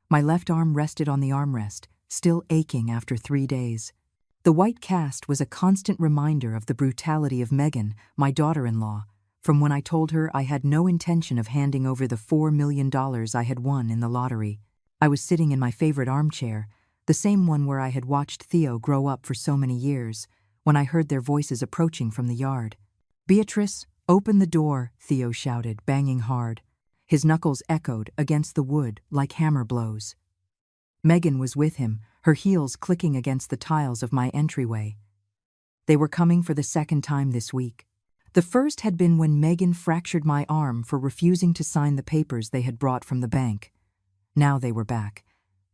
My left arm rested on the armrest, still aching after 3 days. The white cast was a constant reminder of the brutality of Megan, my daughter-in-law, from when I told her I had no intention of handing over the $4 million I had won in the lottery. I was sitting in my favorite armchair, the same one where I had watched Theo grow up for so many years, when I heard their voices approaching from the yard. "Beatrice, open the door," Theo shouted, banging hard. His knuckles echoed against the wood like hammer blows. Megan was with him, her heels clicking against the tiles of my entryway. They were coming for the second time this week. The first had been when Megan fractured my arm for refusing to sign the papers they had brought from the bank. Now they were back,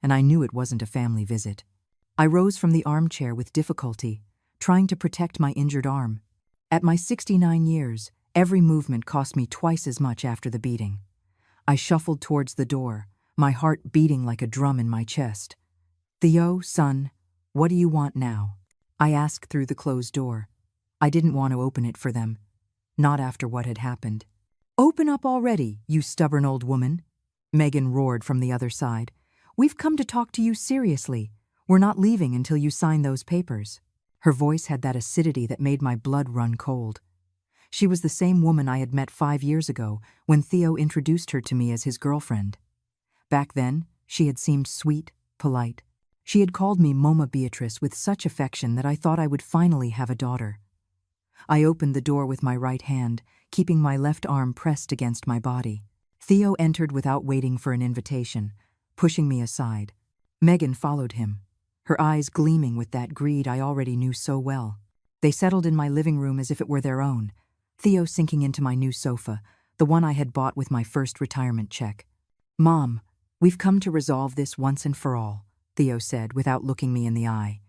and I knew it wasn't a family visit. I rose from the armchair with difficulty, trying to protect my injured arm. At my 69 years, every movement cost me twice as much after the beating. I shuffled towards the door, my heart beating like a drum in my chest. "Theo, son, what do you want now?" I asked through the closed door. I didn't want to open it for them, not after what had happened. "Open up already, you stubborn old woman," Megan roared from the other side. "We've come to talk to you seriously. We're not leaving until you sign those papers." Her voice had that acidity that made my blood run cold. She was the same woman I had met 5 years ago when Theo introduced her to me as his girlfriend. Back then, she had seemed sweet, polite. She had called me Moma Beatrice with such affection that I thought I would finally have a daughter. I opened the door with my right hand, keeping my left arm pressed against my body. Theo entered without waiting for an invitation, pushing me aside. Megan followed him, her eyes gleaming with that greed I already knew so well. They settled in my living room as if it were their own, Theo sinking into my new sofa, the one I had bought with my first retirement check. "Mom, we've come to resolve this once and for all," Theo said without looking me in the eye.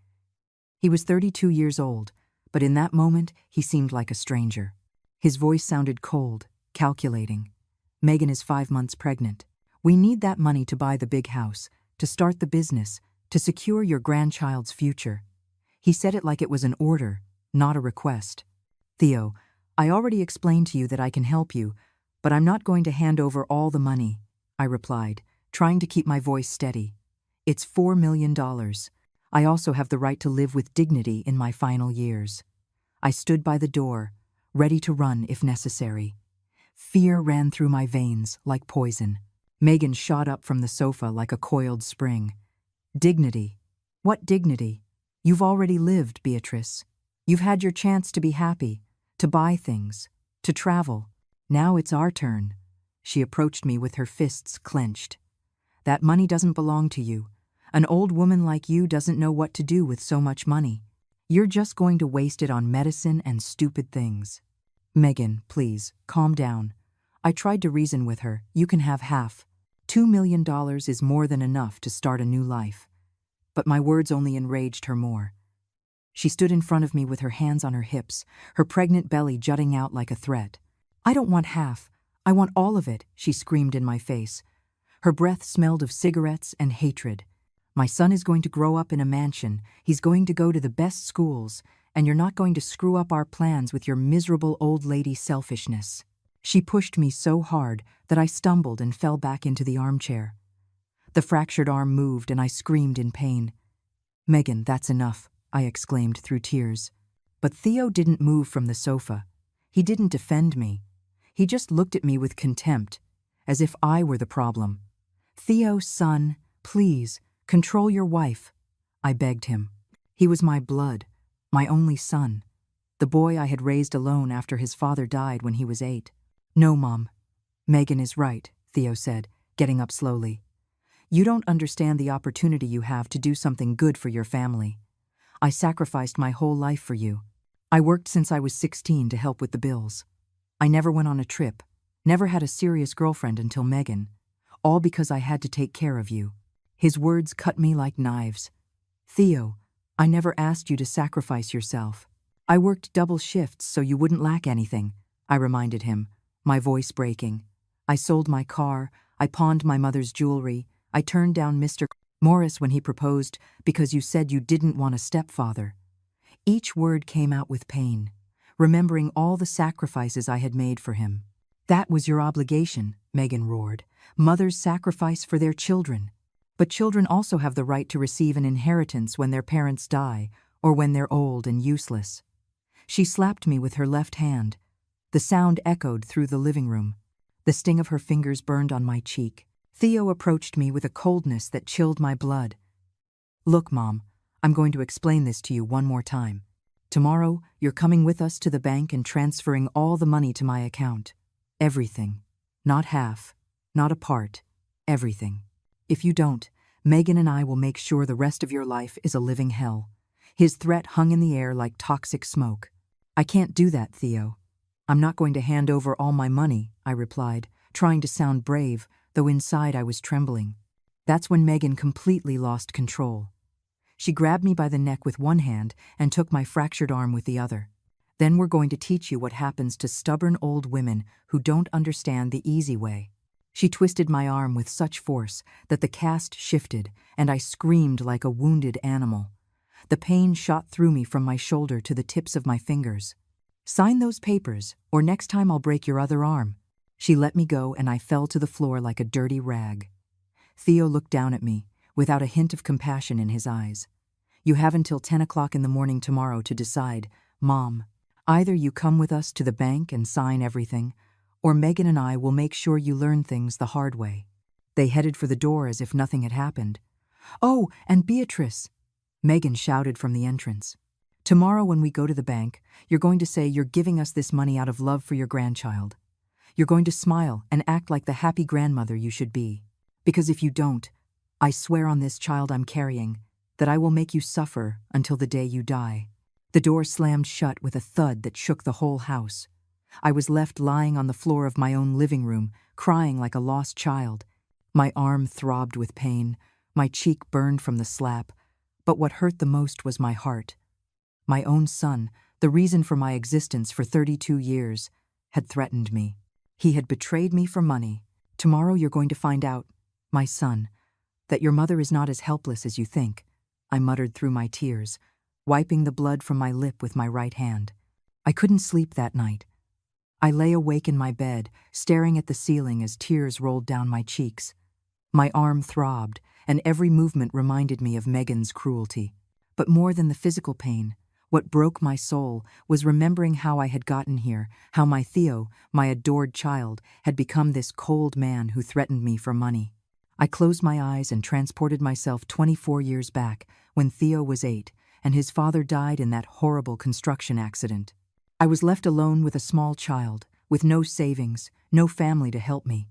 He was 32 years old, but in that moment he seemed like a stranger. His voice sounded cold, calculating. "Megan is 5 months pregnant. We need that money to buy the big house, to start the business, to secure your grandchild's future." He said it like it was an order, not a request. "Theo, I already explained to you that I can help you, but I'm not going to hand over all the money," I replied, trying to keep my voice steady. "It's $4 million. I also have the right to live with dignity in my final years." I stood by the door, ready to run if necessary. Fear ran through my veins like poison. Megan shot up from the sofa like a coiled spring. "Dignity? What dignity? You've already lived, Beatrice. You've had your chance to be happy, to buy things, to travel. Now it's our turn." She approached me with her fists clenched. "That money doesn't belong to you. An old woman like you doesn't know what to do with so much money. You're just going to waste it on medicine and stupid things." "Megan, please, calm down." I tried to reason with her. "You can have half. $2 million is more than enough to start a new life." But my words only enraged her more. She stood in front of me with her hands on her hips, her pregnant belly jutting out like a threat. "I don't want half. I want all of it," she screamed in my face. Her breath smelled of cigarettes and hatred. "My son is going to grow up in a mansion, he's going to go to the best schools, and you're not going to screw up our plans with your miserable old lady selfishness." She pushed me so hard that I stumbled and fell back into the armchair. The fractured arm moved and I screamed in pain. "Megan, that's enough," I exclaimed through tears. But Theo didn't move from the sofa. He didn't defend me. He just looked at me with contempt, as if I were the problem. "Theo, son, please, control your wife," I begged him. He was my blood, my only son, the boy I had raised alone after his father died when he was 8. "No, Mom. Megan is right," Theo said, getting up slowly. "You don't understand the opportunity you have to do something good for your family. I sacrificed my whole life for you. I worked since I was 16 to help with the bills. I never went on a trip, never had a serious girlfriend until Megan, all because I had to take care of you." His words cut me like knives. "Theo, I never asked you to sacrifice yourself. I worked double shifts so you wouldn't lack anything," I reminded him, my voice breaking. "I sold my car, I pawned my mother's jewelry, I turned down Mr. Morris when he proposed because you said you didn't want a stepfather." Each word came out with pain, remembering all the sacrifices I had made for him. "That was your obligation," Megan roared. "Mothers sacrifice for their children. But children also have the right to receive an inheritance when their parents die or when they're old and useless. She slapped me with her left hand. The sound echoed through the living room. The sting of her fingers burned on my cheek. Theo approached me with a coldness that chilled my blood. "Look, Mom, I'm going to explain this to you one more time. Tomorrow, you're coming with us to the bank and transferring all the money to my account. Everything. Not half, not a part. Everything. If you don't, Megan and I will make sure the rest of your life is a living hell." His threat hung in the air like toxic smoke. "I can't do that, Theo. I'm not going to hand over all my money," I replied, trying to sound brave, though inside I was trembling. That's when Megan completely lost control. She grabbed me by the neck with one hand and took my fractured arm with the other. "Then we're going to teach you what happens to stubborn old women who don't understand the easy way." She twisted my arm with such force that the cast shifted, and I screamed like a wounded animal. The pain shot through me from my shoulder to the tips of my fingers. "Sign those papers, or next time I'll break your other arm." She let me go, and I fell to the floor like a dirty rag. Theo looked down at me, without a hint of compassion in his eyes. "You have until 10 o'clock in the morning tomorrow to decide, Mom. Either you come with us to the bank and sign everything, or Megan and I will make sure you learn things the hard way." They headed for the door as if nothing had happened. "Oh, and Beatrice," Megan shouted from the entrance. "Tomorrow when we go to the bank, you're going to say you're giving us this money out of love for your grandchild. You're going to smile and act like the happy grandmother you should be. Because if you don't, I swear on this child I'm carrying that I will make you suffer until the day you die." The door slammed shut with a thud that shook the whole house. I was left lying on the floor of my own living room, crying like a lost child. My arm throbbed with pain, my cheek burned from the slap, but what hurt the most was my heart. My own son, the reason for my existence for 32 years, had threatened me. He had betrayed me for money. "Tomorrow you're going to find out, my son, that your mother is not as helpless as you think," I muttered through my tears, wiping the blood from my lip with my right hand. I couldn't sleep that night. I lay awake in my bed, staring at the ceiling as tears rolled down my cheeks. My arm throbbed, and every movement reminded me of Megan's cruelty. But more than the physical pain, what broke my soul was remembering how I had gotten here, how my Theo, my adored child, had become this cold man who threatened me for money. I closed my eyes and transported myself 24 years back, when Theo was 8, and his father died in that horrible construction accident. I was left alone with a small child, with no savings, no family to help me.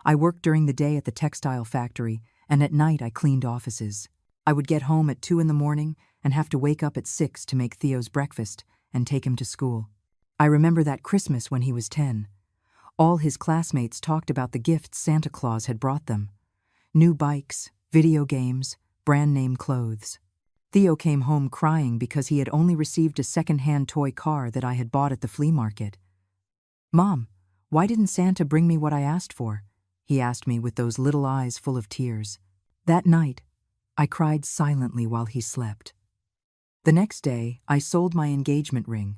I worked during the day at the textile factory, and at night I cleaned offices. I would get home at 2 in the morning and have to wake up at 6 to make Theo's breakfast and take him to school. I remember that Christmas when he was 10. All his classmates talked about the gifts Santa Claus had brought them. New bikes, video games, brand-name clothes. Theo came home crying because he had only received a second-hand toy car that I had bought at the flea market. "Mom, why didn't Santa bring me what I asked for?" he asked me with those little eyes full of tears. That night, I cried silently while he slept. The next day, I sold my engagement ring,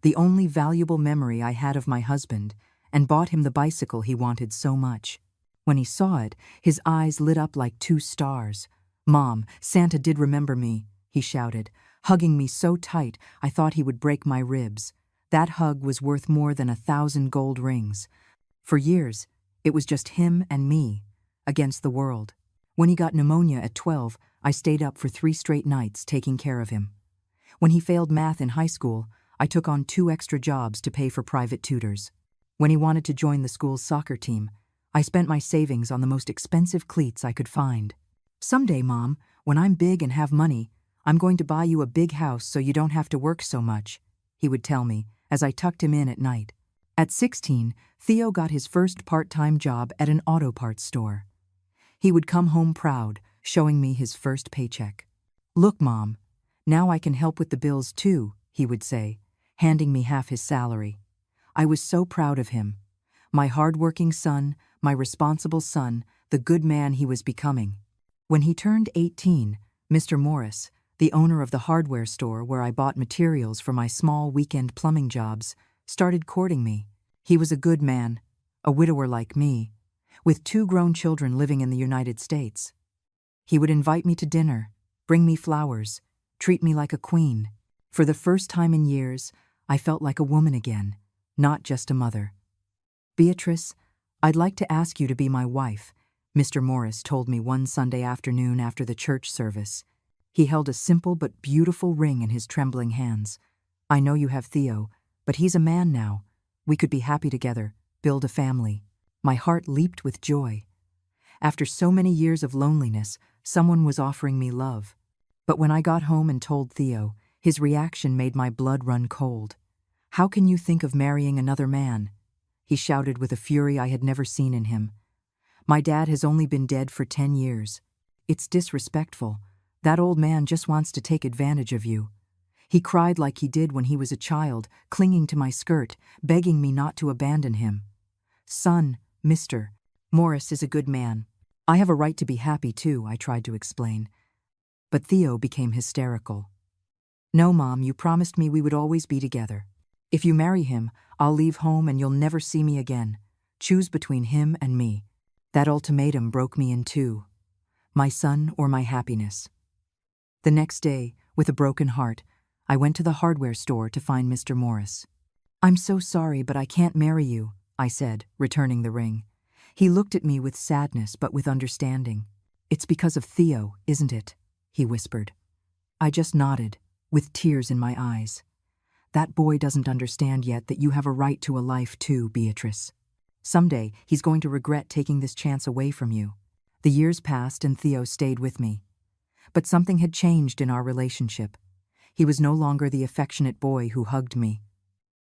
the only valuable memory I had of my husband, and bought him the bicycle he wanted so much. When he saw it, his eyes lit up like 2 stars. "Mom, Santa did remember me," he shouted, hugging me so tight I thought he would break my ribs. That hug was worth more than 1,000 gold rings. For years, it was just him and me, against the world. When he got pneumonia at 12, I stayed up for 3 straight nights taking care of him. When he failed math in high school, I took on 2 extra jobs to pay for private tutors. When he wanted to join the school's soccer team, I spent my savings on the most expensive cleats I could find. "Someday, Mom, when I'm big and have money, I'm going to buy you a big house so you don't have to work so much," he would tell me as I tucked him in at night. At 16, Theo got his first part-time job at an auto parts store. He would come home proud, showing me his first paycheck. "Look, Mom, now I can help with the bills too," he would say, handing me half his salary. I was so proud of him. My hard-working son, my responsible son, the good man he was becoming. When he turned 18, Mr. Morris, the owner of the hardware store where I bought materials for my small weekend plumbing jobs, started courting me. He was a good man, a widower like me, with 2 grown children living in the United States. He would invite me to dinner, bring me flowers, treat me like a queen. For the first time in years, I felt like a woman again, not just a mother. "Beatrice, I'd like to ask you to be my wife," Mr. Morris told me one Sunday afternoon after the church service. He held a simple but beautiful ring in his trembling hands. "I know you have Theo, but he's a man now. We could be happy together, build a family." My heart leaped with joy. After so many years of loneliness, someone was offering me love. But when I got home and told Theo, his reaction made my blood run cold. "How can you think of marrying another man?" he shouted with a fury I had never seen in him. "My dad has only been dead for 10 years. It's disrespectful. That old man just wants to take advantage of you." He cried like he did when he was a child, clinging to my skirt, begging me not to abandon him. "Son, Mr. Morris is a good man. I have a right to be happy too," I tried to explain. But Theo became hysterical. "No, Mom, you promised me we would always be together. If you marry him, I'll leave home and you'll never see me again. Choose between him and me." That ultimatum broke me in two. My son or my happiness. The next day, with a broken heart, I went to the hardware store to find Mr. Morris. "I'm so sorry, but I can't marry you," I said, returning the ring. He looked at me with sadness but with understanding. "It's because of Theo, isn't it?" he whispered. I just nodded, with tears in my eyes. "That boy doesn't understand yet that you have a right to a life too, Beatrice. Someday, he's going to regret taking this chance away from you." The years passed and Theo stayed with me. But something had changed in our relationship. He was no longer the affectionate boy who hugged me.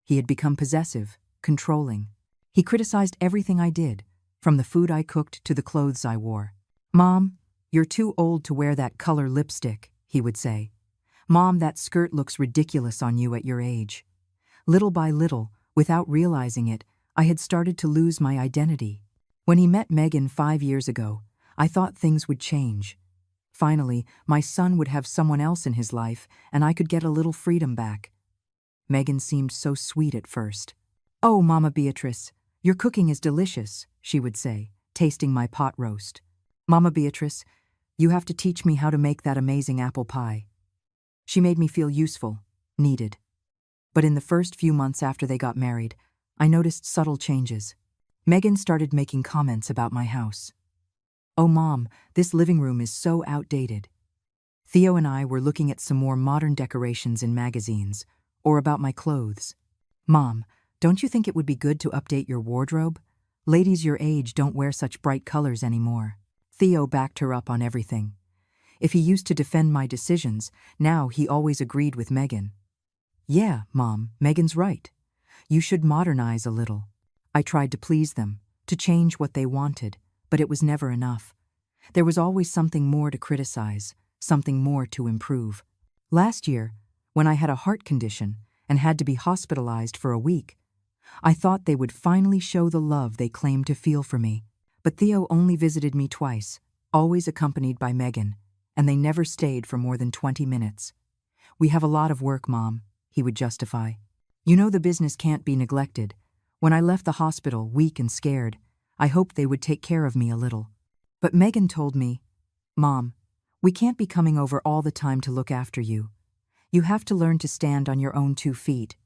He had become possessive, controlling. He criticized everything I did, from the food I cooked to the clothes I wore. "Mom, you're too old to wear that color lipstick," he would say. "Mom, that skirt looks ridiculous on you at your age." Little by little, without realizing it, I had started to lose my identity. When he met Megan 5 years ago, I thought things would change. Finally, my son would have someone else in his life, and I could get a little freedom back. Megan seemed so sweet at first. "Oh, Mama Beatrice, your cooking is delicious," she would say, tasting my pot roast. "Mama Beatrice, you have to teach me how to make that amazing apple pie." She made me feel useful, needed. But in the first few months after they got married, I noticed subtle changes. Megan started making comments about my house. "Oh, Mom, this living room is so outdated." Theo and I were looking at some more modern decorations in magazines, or about my clothes. "Mom, don't you think it would be good to update your wardrobe? Ladies your age don't wear such bright colors anymore." Theo backed her up on everything. If he used to defend my decisions, now he always agreed with Megan. "Yeah, Mom, Megan's right. You should modernize a little." I tried to please them, to change what they wanted, but it was never enough. There was always something more to criticize, something more to improve. Last year, when I had a heart condition and had to be hospitalized for a week, I thought they would finally show the love they claimed to feel for me. But Theo only visited me twice, always accompanied by Megan, and they never stayed for more than 20 minutes. "We have a lot of work, Mom," he would justify. "You know the business can't be neglected. When I left the hospital, weak and scared, I hoped they would take care of me a little. But Megan told me, 'Mom, we can't be coming over all the time to look after you. You have to learn to stand on your own 2 feet.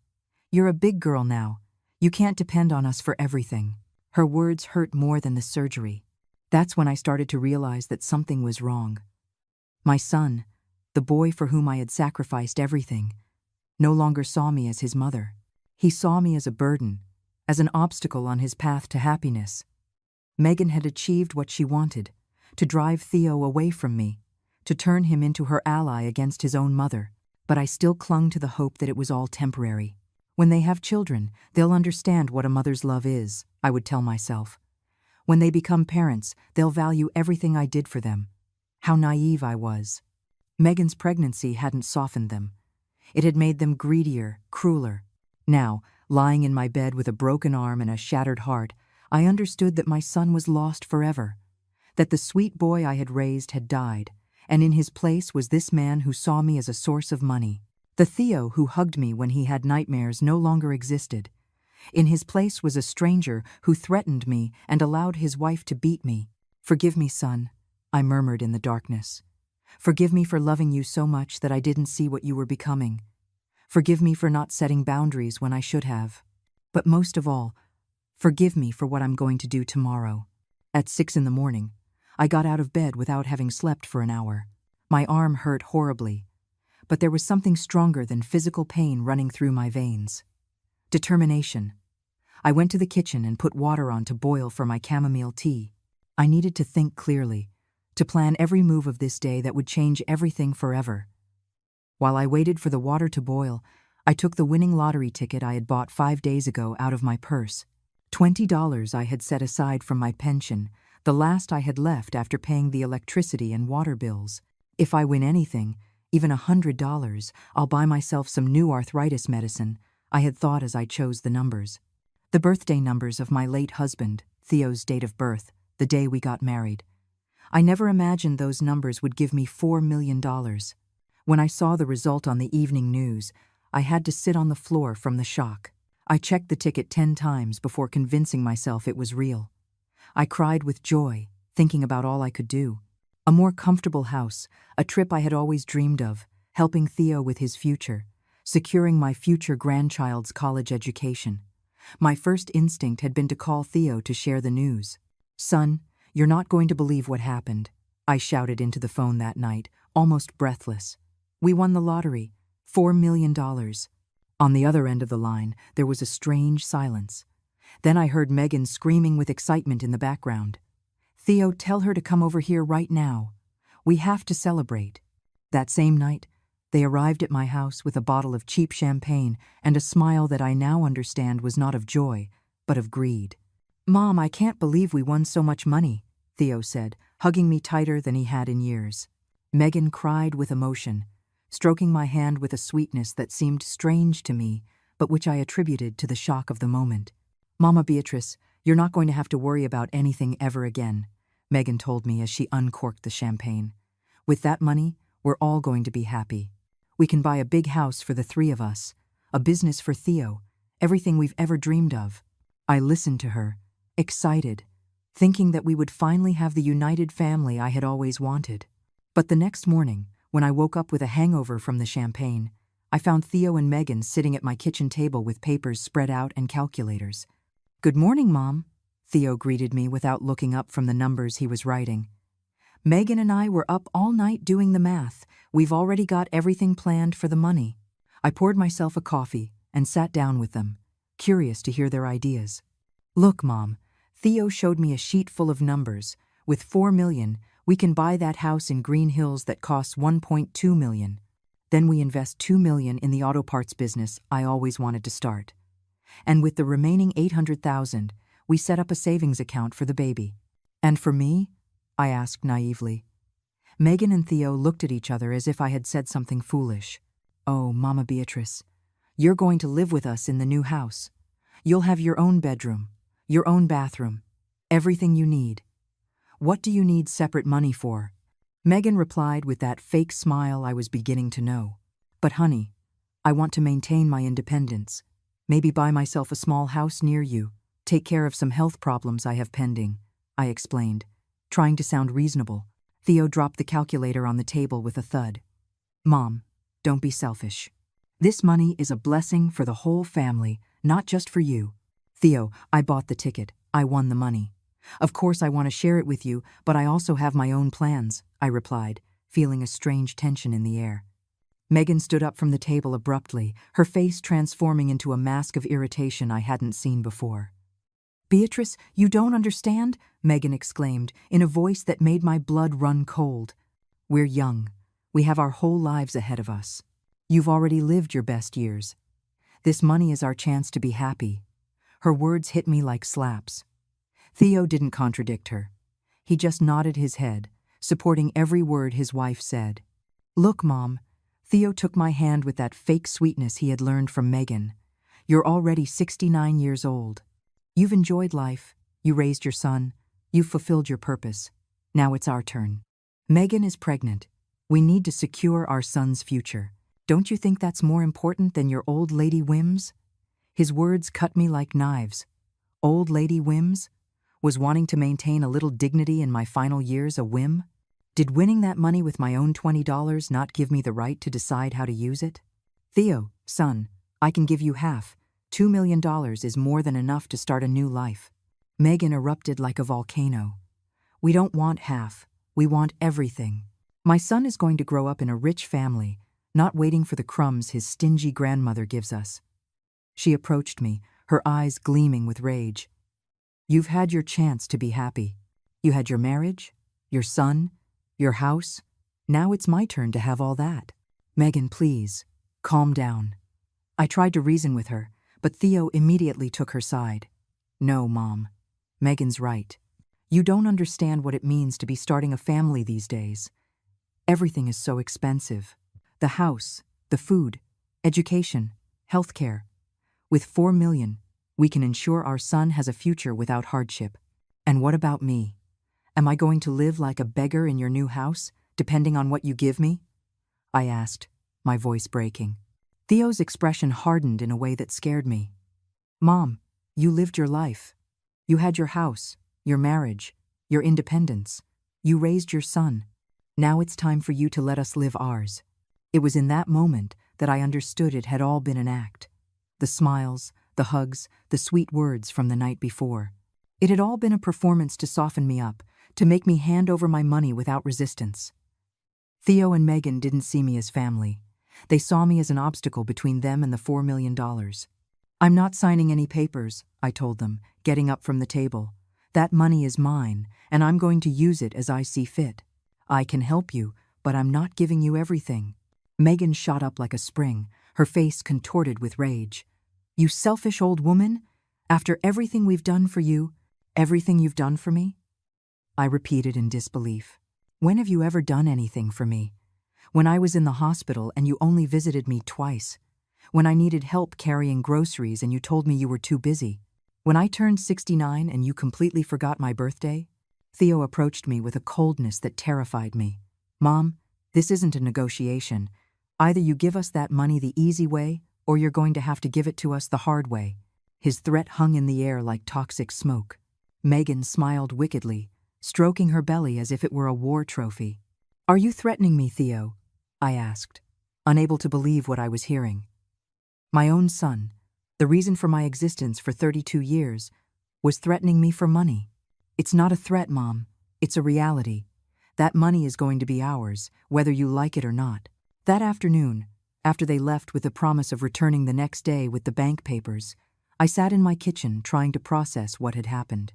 You're a big girl now. You can't depend on us for everything.'" Her words hurt more than the surgery. That's when I started to realize that something was wrong. My son, the boy for whom I had sacrificed everything, no longer saw me as his mother. He saw me as a burden, as an obstacle on his path to happiness. Megan had achieved what she wanted, to drive Theo away from me, to turn him into her ally against his own mother. But I still clung to the hope that it was all temporary. When they have children, they'll understand what a mother's love is, I would tell myself. When they become parents, they'll value everything I did for them. How naive I was. Megan's pregnancy hadn't softened them. It had made them greedier, crueler. Now, lying in my bed with a broken arm and a shattered heart, I understood that my son was lost forever, that the sweet boy I had raised had died, and in his place was this man who saw me as a source of money. The Theo who hugged me when he had nightmares no longer existed. In his place was a stranger who threatened me and allowed his wife to beat me. "Forgive me, son. I murmured in the darkness. Forgive me for loving you so much that I didn't see what you were becoming. Forgive me for not setting boundaries when I should have. But most of all, forgive me for what I'm going to do tomorrow. At 6 in the morning, I got out of bed without having slept for an hour. My arm hurt horribly, but there was something stronger than physical pain running through my veins. Determination. I went to the kitchen and put water on to boil for my chamomile tea. I needed to think clearly, to plan every move of this day that would change everything forever. While I waited for the water to boil, I took the winning lottery ticket I had bought 5 days ago out of my purse. $20 I had set aside from my pension, the last I had left after paying the electricity and water bills. If I win anything, even $100, I'll buy myself some new arthritis medicine, I had thought as I chose the numbers. The birthday numbers of my late husband, Theo's date of birth, the day we got married. I never imagined those numbers would give me $4 million. When I saw the result on the evening news, I had to sit on the floor from the shock. I checked the ticket 10 times before convincing myself it was real. I cried with joy, thinking about all I could do. A more comfortable house, a trip I had always dreamed of, helping Theo with his future, securing my future grandchild's college education. My first instinct had been to call Theo to share the news. "Son, you're not going to believe what happened," I shouted into the phone that night, almost breathless. "We won the lottery, $4 million. On the other end of the line, there was a strange silence. Then I heard Megan screaming with excitement in the background. "Theo, tell her to come over here right now. We have to celebrate." That same night, they arrived at my house with a bottle of cheap champagne and a smile that I now understand was not of joy, but of greed. "Mom, I can't believe we won so much money," Theo said, hugging me tighter than he had in years. Megan cried with emotion, stroking my hand with a sweetness that seemed strange to me, but which I attributed to the shock of the moment. "Mama Beatrice, you're not going to have to worry about anything ever again," Megan told me as she uncorked the champagne. "With that money, we're all going to be happy. We can buy a big house for the 3 of us, a business for Theo, everything we've ever dreamed of." I listened to her, excited, thinking that we would finally have the united family I had always wanted. But the next morning, when I woke up with a hangover from the champagne, I found Theo and Megan sitting at my kitchen table with papers spread out and calculators. "Good morning, Mom," Theo greeted me without looking up from the numbers he was writing. "Megan and I were up all night doing the math. We've already got everything planned for the money." I poured myself a coffee and sat down with them, curious to hear their ideas. "Look, Mom," Theo showed me a sheet full of numbers. "With $4 million, we can buy that house in Green Hills that costs $1.2 million. Then we invest $2 million in the auto parts business I always wanted to start. And with the remaining $800,000, we set up a savings account for the baby." "And for me?" I asked naively. Megan and Theo looked at each other as if I had said something foolish. "Oh, Mama Beatrice, you're going to live with us in the new house. You'll have your own bedroom, your own bathroom, everything you need. What do you need separate money for?" Megan replied with that fake smile I was beginning to know. "But honey, I want to maintain my independence. Maybe buy myself a small house near you, take care of some health problems I have pending," I explained, trying to sound reasonable. Theo dropped the calculator on the table with a thud. "Mom, don't be selfish. This money is a blessing for the whole family, not just for you." "Theo, I bought the ticket. I won the money. Of course I want to share it with you, but I also have my own plans," I replied, feeling a strange tension in the air. Megan stood up from the table abruptly, her face transforming into a mask of irritation I hadn't seen before. "Beatrice, you don't understand?" Megan exclaimed, in a voice that made my blood run cold. "We're young. We have our whole lives ahead of us. You've already lived your best years. This money is our chance to be happy." Her words hit me like slaps. Theo didn't contradict her. He just nodded his head, supporting every word his wife said. "Look, Mom," Theo took my hand with that fake sweetness he had learned from Megan. "You're already 69 years old. You've enjoyed life, you raised your son, you've fulfilled your purpose. Now it's our turn. Megan is pregnant. We need to secure our son's future. Don't you think that's more important than your old lady whims?" His words cut me like knives. Old lady whims? Was wanting to maintain a little dignity in my final years a whim? Did winning that money with my own $20 not give me the right to decide how to use it? Theo, son, I can give you half. $2 million is more than enough to start a new life. Megan erupted like a volcano. We don't want half. We want everything. My son is going to grow up in a rich family, not waiting for the crumbs his stingy grandmother gives us. She approached me, her eyes gleaming with rage. You've had your chance to be happy. You had your marriage, your son, your house. Now it's my turn to have all that. Megan, please, calm down. I tried to reason with her, but Theo immediately took her side. No, Mom. Megan's right. You don't understand what it means to be starting a family these days. Everything is so expensive. The house, the food, education, healthcare. With $4 million, we can ensure our son has a future without hardship. And what about me? Am I going to live like a beggar in your new house, depending on what you give me? I asked, my voice breaking. Theo's expression hardened in a way that scared me. Mom, you lived your life. You had your house, your marriage, your independence. You raised your son. Now it's time for you to let us live ours. It was in that moment that I understood it had all been an act. The smiles, the hugs, the sweet words from the night before. It had all been a performance to soften me up, to make me hand over my money without resistance. Theo and Megan didn't see me as family. They saw me as an obstacle between them and the $4 million. I'm not signing any papers, I told them, getting up from the table. That money is mine, and I'm going to use it as I see fit. I can help you, but I'm not giving you everything. Megan shot up like a spring, her face contorted with rage. You selfish old woman! After everything we've done for you, everything you've done for me? I repeated in disbelief. When have you ever done anything for me? When I was in the hospital and you only visited me twice. When I needed help carrying groceries and you told me you were too busy. When I turned 69 and you completely forgot my birthday. Theo approached me with a coldness that terrified me. Mom, this isn't a negotiation. Either you give us that money the easy way, or you're going to have to give it to us the hard way. His threat hung in the air like toxic smoke. Megan smiled wickedly, stroking her belly as if it were a war trophy. Are you threatening me, Theo? I asked, unable to believe what I was hearing. My own son, the reason for my existence for 32 years, was threatening me for money. It's not a threat, Mom. It's a reality. That money is going to be ours, whether you like it or not. That afternoon, after they left with the promise of returning the next day with the bank papers, I sat in my kitchen trying to process what had happened.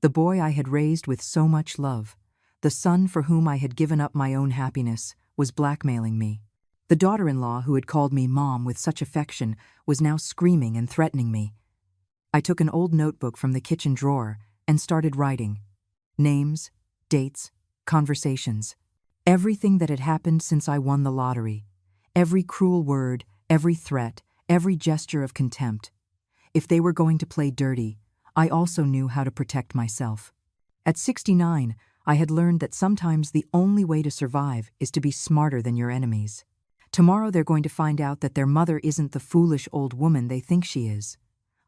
The boy I had raised with so much love, the son for whom I had given up my own happiness, was blackmailing me. The daughter-in-law who had called me Mom with such affection was now screaming and threatening me. I took an old notebook from the kitchen drawer and started writing. Names, dates, conversations. Everything that had happened since I won the lottery. Every cruel word, every threat, every gesture of contempt. If they were going to play dirty, I also knew how to protect myself. At 69, I had learned that sometimes the only way to survive is to be smarter than your enemies. Tomorrow they're going to find out that their mother isn't the foolish old woman they think she is.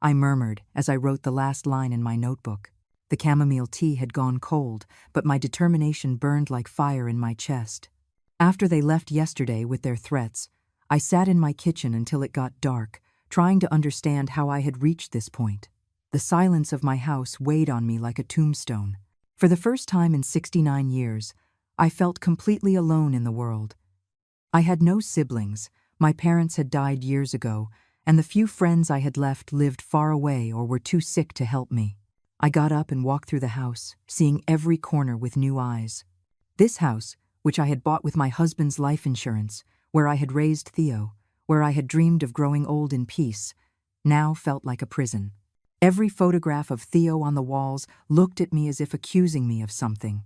I murmured as I wrote the last line in my notebook. The chamomile tea had gone cold, but my determination burned like fire in my chest. After they left yesterday with their threats, I sat in my kitchen until it got dark, trying to understand how I had reached this point. The silence of my house weighed on me like a tombstone. For the first time in 69 years, I felt completely alone in the world. I had no siblings, my parents had died years ago, and the few friends I had left lived far away or were too sick to help me. I got up and walked through the house, seeing every corner with new eyes. This house, which I had bought with my husband's life insurance, where I had raised Theo, where I had dreamed of growing old in peace, now felt like a prison. Every photograph of Theo on the walls looked at me as if accusing me of something.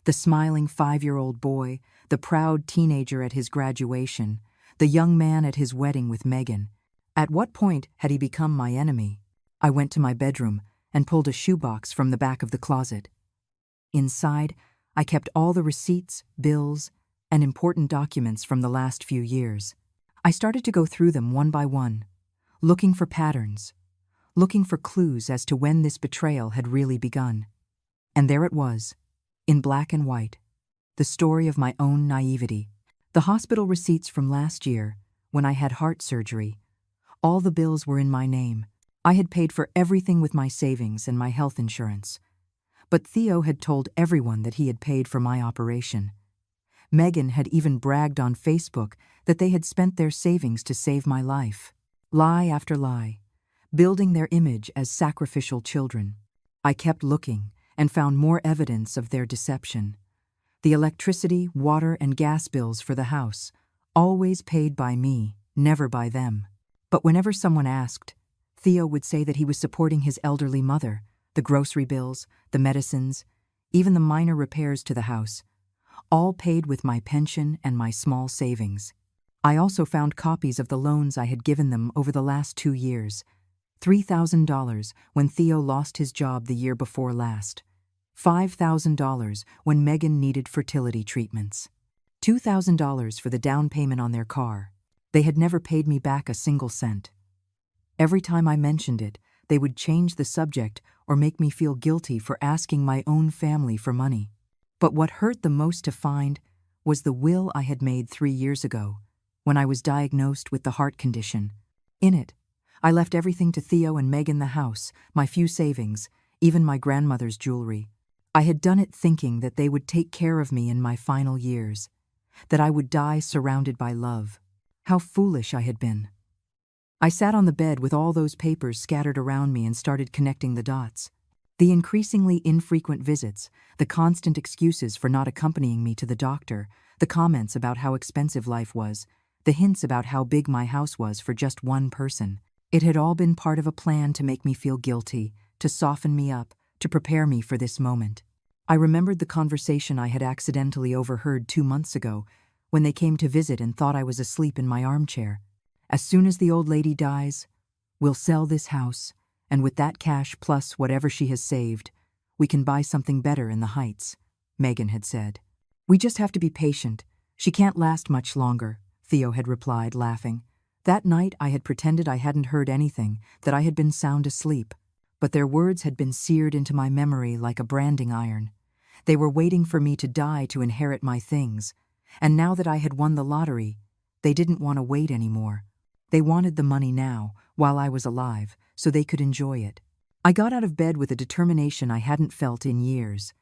The smiling 5-year-old boy, the proud teenager at his graduation, the young man at his wedding with Megan. At what point had he become my enemy? I went to my bedroom and pulled a shoebox from the back of the closet. Inside, I kept all the receipts, bills, and important documents from the last few years. I started to go through them one by one, looking for patterns, looking for clues as to when this betrayal had really begun. And there it was, in black and white. the story of my own naivety. The hospital receipts from last year, when I had heart surgery. All the bills were in my name. I had paid for everything with my savings and my health insurance. But Theo had told everyone that he had paid for my operation. Megan had even bragged on Facebook that they had spent their savings to save my life. Lie after lie, building their image as sacrificial children. I kept looking and found more evidence of their deception. The electricity, water, and gas bills for the house, always paid by me, never by them. But whenever someone asked, Theo would say that he was supporting his elderly mother, the grocery bills, the medicines, even the minor repairs to the house, all paid with my pension and my small savings. I also found copies of the loans I had given them over the last 2 years. $3,000 when Theo lost his job the year before last. $5,000 when Megan needed fertility treatments. $2,000 for the down payment on their car. They had never paid me back a single cent. Every time I mentioned it, they would change the subject or make me feel guilty for asking my own family for money. But what hurt the most to find was the will I had made 3 years ago, when I was diagnosed with the heart condition. In it, I left everything to Theo and Megan, the house, my few savings, even my grandmother's jewelry. I had done it thinking that they would take care of me in my final years, that I would die surrounded by love. How foolish I had been. I sat on the bed with all those papers scattered around me and started connecting the dots. The increasingly infrequent visits, the constant excuses for not accompanying me to the doctor, the comments about how expensive life was, the hints about how big my house was for just one person. It had all been part of a plan to make me feel guilty, to soften me up, to prepare me for this moment. I remembered the conversation I had accidentally overheard 2 months ago when they came to visit and thought I was asleep in my armchair. As soon as the old lady dies, we'll sell this house, and with that cash plus whatever she has saved, we can buy something better in the Heights, Megan had said. We just have to be patient. She can't last much longer, Theo had replied, laughing. That night I had pretended I hadn't heard anything, that I had been sound asleep. But their words had been seared into my memory like a branding iron. They were waiting for me to die to inherit my things, and now that I had won the lottery, they didn't want to wait anymore. They wanted the money now, while I was alive, so they could enjoy it. I got out of bed with a determination I hadn't felt in years.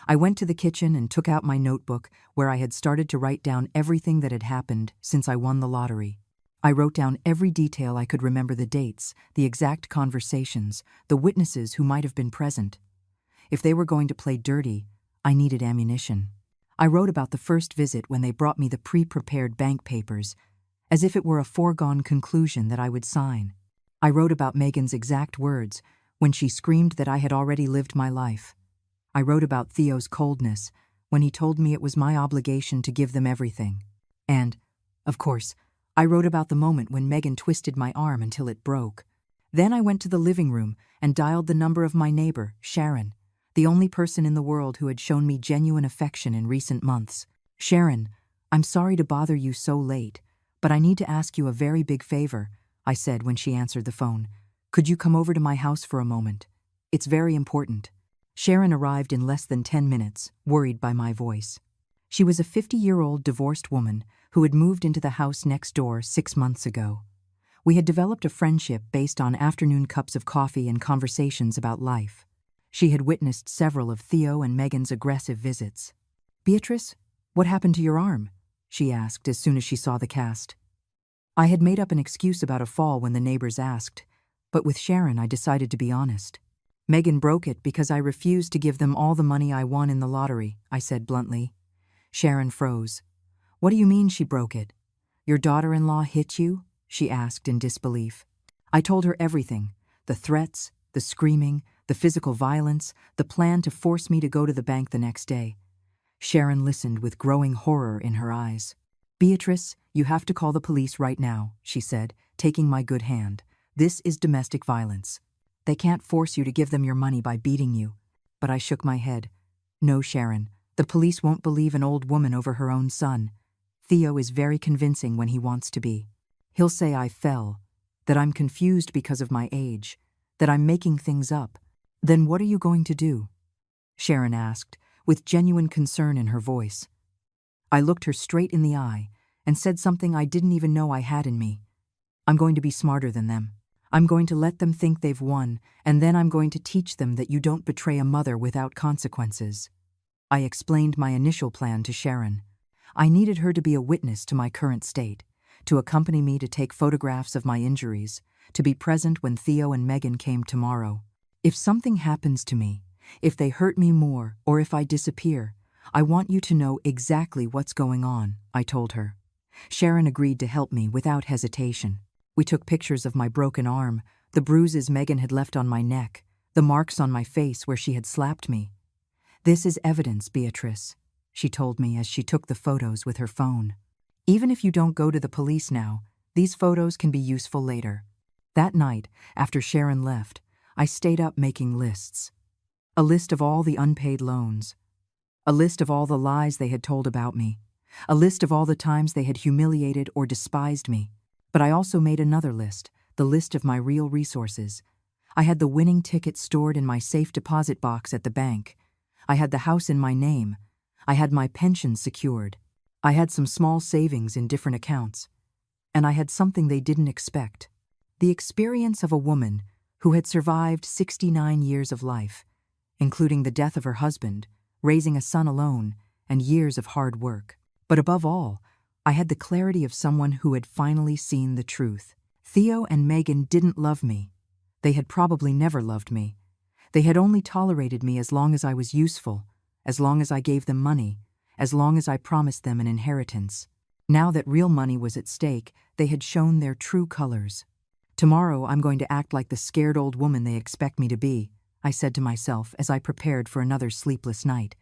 I went to the kitchen and took out my notebook where I had started to write down everything that had happened since I won the lottery. I wrote down every detail I could remember, the dates, the exact conversations, the witnesses who might have been present. If they were going to play dirty, I needed ammunition. I wrote about the first visit when they brought me the pre-prepared bank papers, as if it were a foregone conclusion that I would sign. I wrote about Megan's exact words when she screamed that I had already lived my life. I wrote about Theo's coldness when he told me it was my obligation to give them everything. And, of course, I wrote about the moment when Megan twisted my arm until it broke. Then I went to the living room and dialed the number of my neighbor, Sharon, the only person in the world who had shown me genuine affection in recent months. Sharon, I'm sorry to bother you so late, but I need to ask you a very big favor, I said when she answered the phone. Could you come over to my house for a moment? It's very important. Sharon arrived in less than 10 minutes, worried by my voice. She was a 50-year-old divorced woman who had moved into the house next door 6 months ago. We had developed a friendship based on afternoon cups of coffee and conversations about life. She had witnessed several of Theo and Megan's aggressive visits. Beatrice, what happened to your arm? She asked as soon as she saw the cast. I had made up an excuse about a fall when the neighbors asked, but with Sharon I decided to be honest. Megan broke it because I refused to give them all the money I won in the lottery, I said bluntly. Sharon froze. What do you mean she broke it? Your daughter-in-law hit you? She asked in disbelief. I told her everything, the threats, the screaming, the physical violence, the plan to force me to go to the bank the next day. Sharon listened with growing horror in her eyes. Beatrice, you have to call the police right now, she said, taking my good hand. This is domestic violence. They can't force you to give them your money by beating you. But I shook my head. No, Sharon, the police won't believe an old woman over her own son. Theo is very convincing when he wants to be. He'll say I fell, that I'm confused because of my age, that I'm making things up. Then what are you going to do? Sharon asked, with genuine concern in her voice. I looked her straight in the eye and said something I didn't even know I had in me. I'm going to be smarter than them. I'm going to let them think they've won, and then I'm going to teach them that you don't betray a mother without consequences. I explained my initial plan to Sharon. I needed her to be a witness to my current state, to accompany me to take photographs of my injuries, to be present when Theo and Megan came tomorrow. If something happens to me, if they hurt me more, or if I disappear, I want you to know exactly what's going on, I told her. Sharon agreed to help me without hesitation. We took pictures of my broken arm, the bruises Megan had left on my neck, the marks on my face where she had slapped me. This is evidence, Beatrice, she told me as she took the photos with her phone. Even if you don't go to the police now, these photos can be useful later. That night, after Sharon left, I stayed up making lists. A list of all the unpaid loans. A list of all the lies they had told about me. A list of all the times they had humiliated or despised me. But I also made another list, the list of my real resources. I had the winning ticket stored in my safe deposit box at the bank. I had the house in my name. I had my pension secured. I had some small savings in different accounts. And I had something they didn't expect. The experience of a woman who had survived 69 years of life, including the death of her husband, raising a son alone, and years of hard work. But above all, I had the clarity of someone who had finally seen the truth. Theo and Megan didn't love me. They had probably never loved me. They had only tolerated me as long as I was useful, as long as I gave them money, as long as I promised them an inheritance. Now that real money was at stake, they had shown their true colors. Tomorrow I'm going to act like the scared old woman they expect me to be, I said to myself as I prepared for another sleepless night.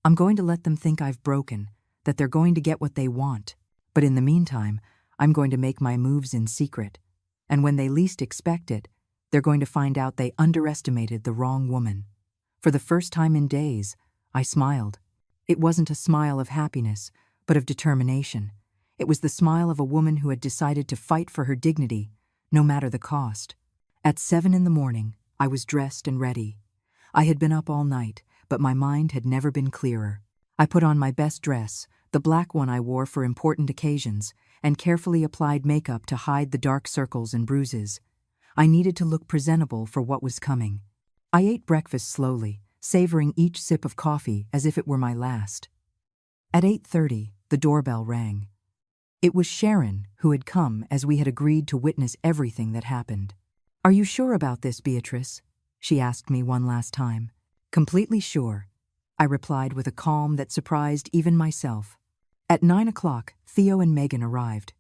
I'm going to let them think I've broken, that they're going to get what they want. But in the meantime, I'm going to make my moves in secret. And when they least expect it, they're going to find out they underestimated the wrong woman. For the first time in days, I smiled. It wasn't a smile of happiness, but of determination. It was the smile of a woman who had decided to fight for her dignity, no matter the cost. At 7 a.m, I was dressed and ready. I had been up all night, but my mind had never been clearer. I put on my best dress, the black one I wore for important occasions, and carefully applied makeup to hide the dark circles and bruises. I needed to look presentable for what was coming. I ate breakfast slowly, savoring each sip of coffee as if it were my last. At 8:30, the doorbell rang. It was Sharon who had come as we had agreed to witness everything that happened. "Are you sure about this, Beatrice?" she asked me one last time. "Completely sure," I replied with a calm that surprised even myself. At 9 o'clock, Theo and Megan arrived.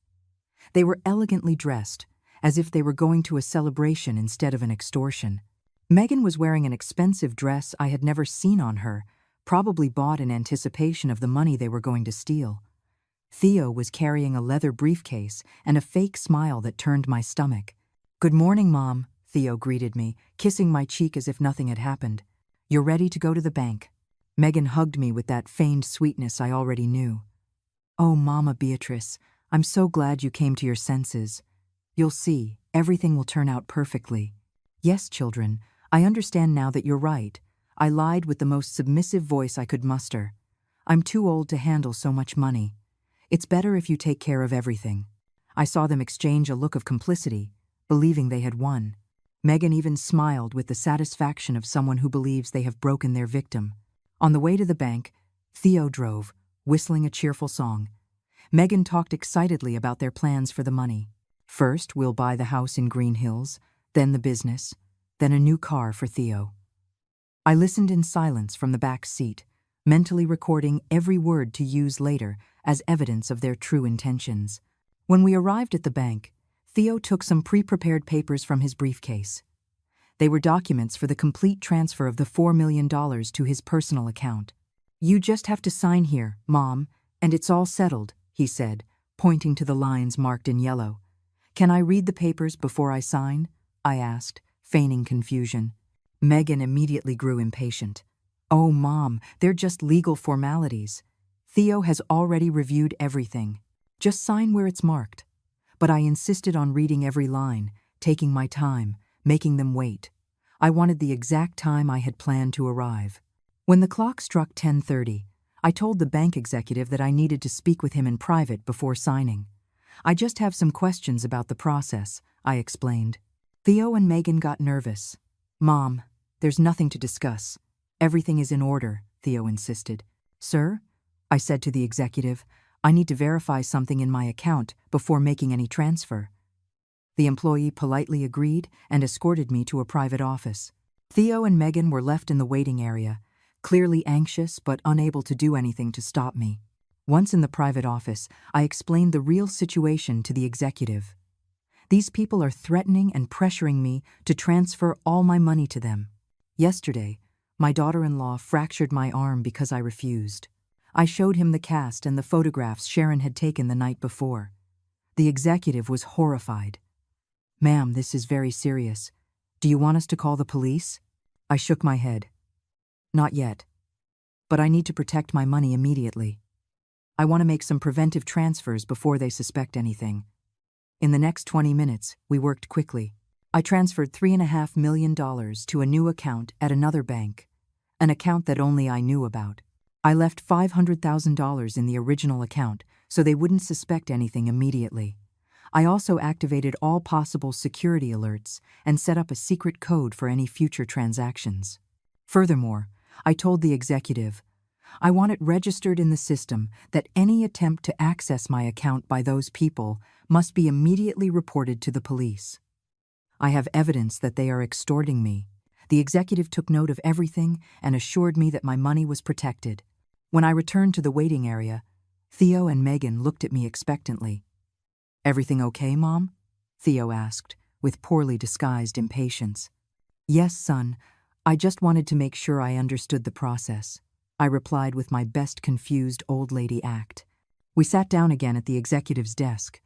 They were elegantly dressed, as if they were going to a celebration instead of an extortion. Megan was wearing an expensive dress I had never seen on her, probably bought in anticipation of the money they were going to steal. Theo was carrying a leather briefcase and a fake smile that turned my stomach. "Good morning, Mom," Theo greeted me, kissing my cheek as if nothing had happened. "You're ready to go to the bank." Megan hugged me with that feigned sweetness I already knew. "Oh, Mama Beatrice, I'm so glad you came to your senses. You'll see, everything will turn out perfectly." "Yes, children, I understand now that you're right," I lied with the most submissive voice I could muster. "I'm too old to handle so much money. It's better if you take care of everything." I saw them exchange a look of complicity, believing they had won. Megan even smiled with the satisfaction of someone who believes they have broken their victim. On the way to the bank, Theo drove, whistling a cheerful song. Megan talked excitedly about their plans for the money. "First, we'll buy the house in Green Hills, then the business, then a new car for Theo." I listened in silence from the back seat, mentally recording every word to use later as evidence of their true intentions. When we arrived at the bank, Theo took some pre-prepared papers from his briefcase. They were documents for the complete transfer of the $4 million to his personal account. "You just have to sign here, Mom, and it's all settled," he said, pointing to the lines marked in yellow. "Can I read the papers before I sign?" I asked, feigning confusion. Megan immediately grew impatient. "Oh, Mom, they're just legal formalities. Theo has already reviewed everything. Just sign where it's marked." But I insisted on reading every line, taking my time, making them wait. I wanted the exact time I had planned to arrive. When the clock struck 10:30, I told the bank executive that I needed to speak with him in private before signing. I just have some questions about the process, I explained. Theo and Megan got nervous. Mom, there's nothing to discuss. Everything is in order, Theo insisted. Sir? I said to the executive, I need to verify something in my account before making any transfer. The employee politely agreed and escorted me to a private office. Theo and Megan were left in the waiting area, clearly anxious but unable to do anything to stop me. Once in the private office, I explained the real situation to the executive. These people are threatening and pressuring me to transfer all my money to them. Yesterday, my daughter-in-law fractured my arm because I refused. I showed him the cast and the photographs Sharon had taken the night before. The executive was horrified. Ma'am, this is very serious. Do you want us to call the police? I shook my head. Not yet. But I need to protect my money immediately. I want to make some preventive transfers before they suspect anything. In the next 20 minutes, we worked quickly. I transferred $3.5 million to a new account at another bank, an account that only I knew about. I left $500,000 in the original account so they wouldn't suspect anything immediately. I also activated all possible security alerts and set up a secret code for any future transactions. Furthermore, I told the executive, I want it registered in the system that any attempt to access my account by those people must be immediately reported to the police. I have evidence that they are extorting me. The executive took note of everything and assured me that my money was protected. When I returned to the waiting area, Theo and Megan looked at me expectantly. Everything okay, Mom? Theo asked, with poorly disguised impatience. Yes, son. I just wanted to make sure I understood the process, I replied with my best confused old lady act. We sat down again at the executive's desk.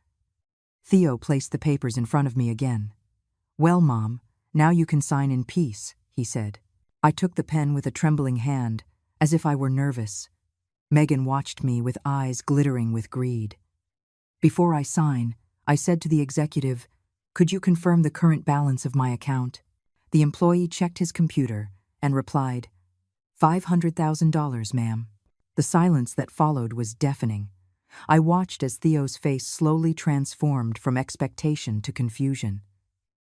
Theo placed the papers in front of me again. Well, Mom, now you can sign in peace, he said. I took the pen with a trembling hand, as if I were nervous. Megan watched me with eyes glittering with greed. Before I sign, I said to the executive, could you confirm the current balance of my account? The employee checked his computer and replied, $500,000, ma'am. The silence that followed was deafening. I watched as Theo's face slowly transformed from expectation to confusion.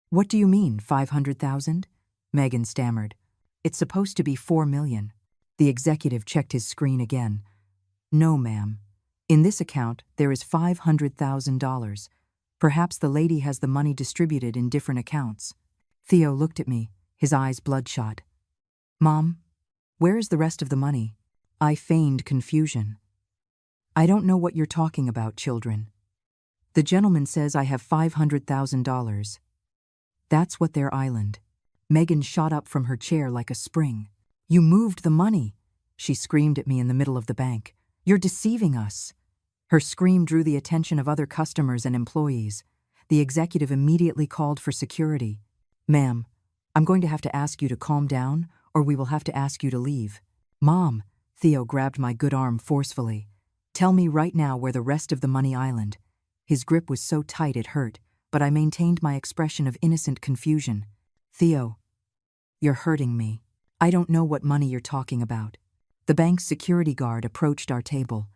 What do you mean, 500,000? Megan stammered. It's supposed to be 4 million. The executive checked his screen again. No, ma'am. In this account, there is $500,000. Perhaps the lady has the money distributed in different accounts. Theo looked at me, his eyes bloodshot. Mom, where is the rest of the money? I feigned confusion. I don't know what you're talking about, children. The gentleman says I have $500,000. That's what their island. Megan shot up from her chair like a spring. You moved the money, she screamed at me in the middle of the bank. You're deceiving us. Her scream drew the attention of other customers and employees. The executive immediately called for security. Ma'am, I'm going to have to ask you to calm down, or we will have to ask you to leave. Mom, Theo grabbed my good arm forcefully. Tell me right now where the rest of the money island. His grip was so tight it hurt, but I maintained my expression of innocent confusion. Theo, you're hurting me. I don't know what money you're talking about. The bank's security guard approached our table.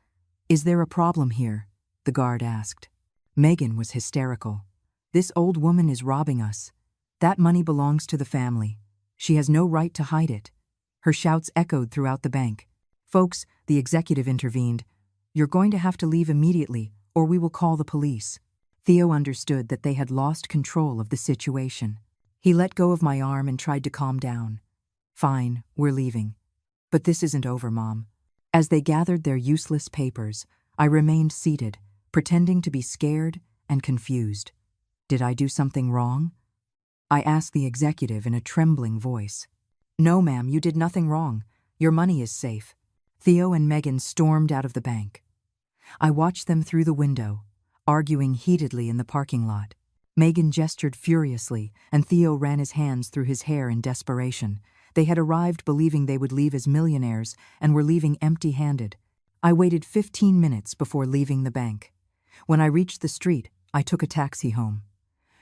Is there a problem here? The guard asked. Megan was hysterical. This old woman is robbing us. That money belongs to the family. She has no right to hide it. Her shouts echoed throughout the bank. Folks, the executive intervened. You're going to have to leave immediately, or we will call the police. Theo understood that they had lost control of the situation. He let go of my arm and tried to calm down. Fine, we're leaving. But this isn't over, Mom. As they gathered their useless papers, I remained seated, pretending to be scared and confused. Did I do something wrong? I asked the executive in a trembling voice. No, ma'am, you did nothing wrong. Your money is safe. Theo and Megan stormed out of the bank. I watched them through the window, arguing heatedly in the parking lot. Megan gestured furiously, and Theo ran his hands through his hair in desperation. They had arrived believing they would leave as millionaires and were leaving empty-handed. I waited 15 minutes before leaving the bank. When I reached the street, I took a taxi home.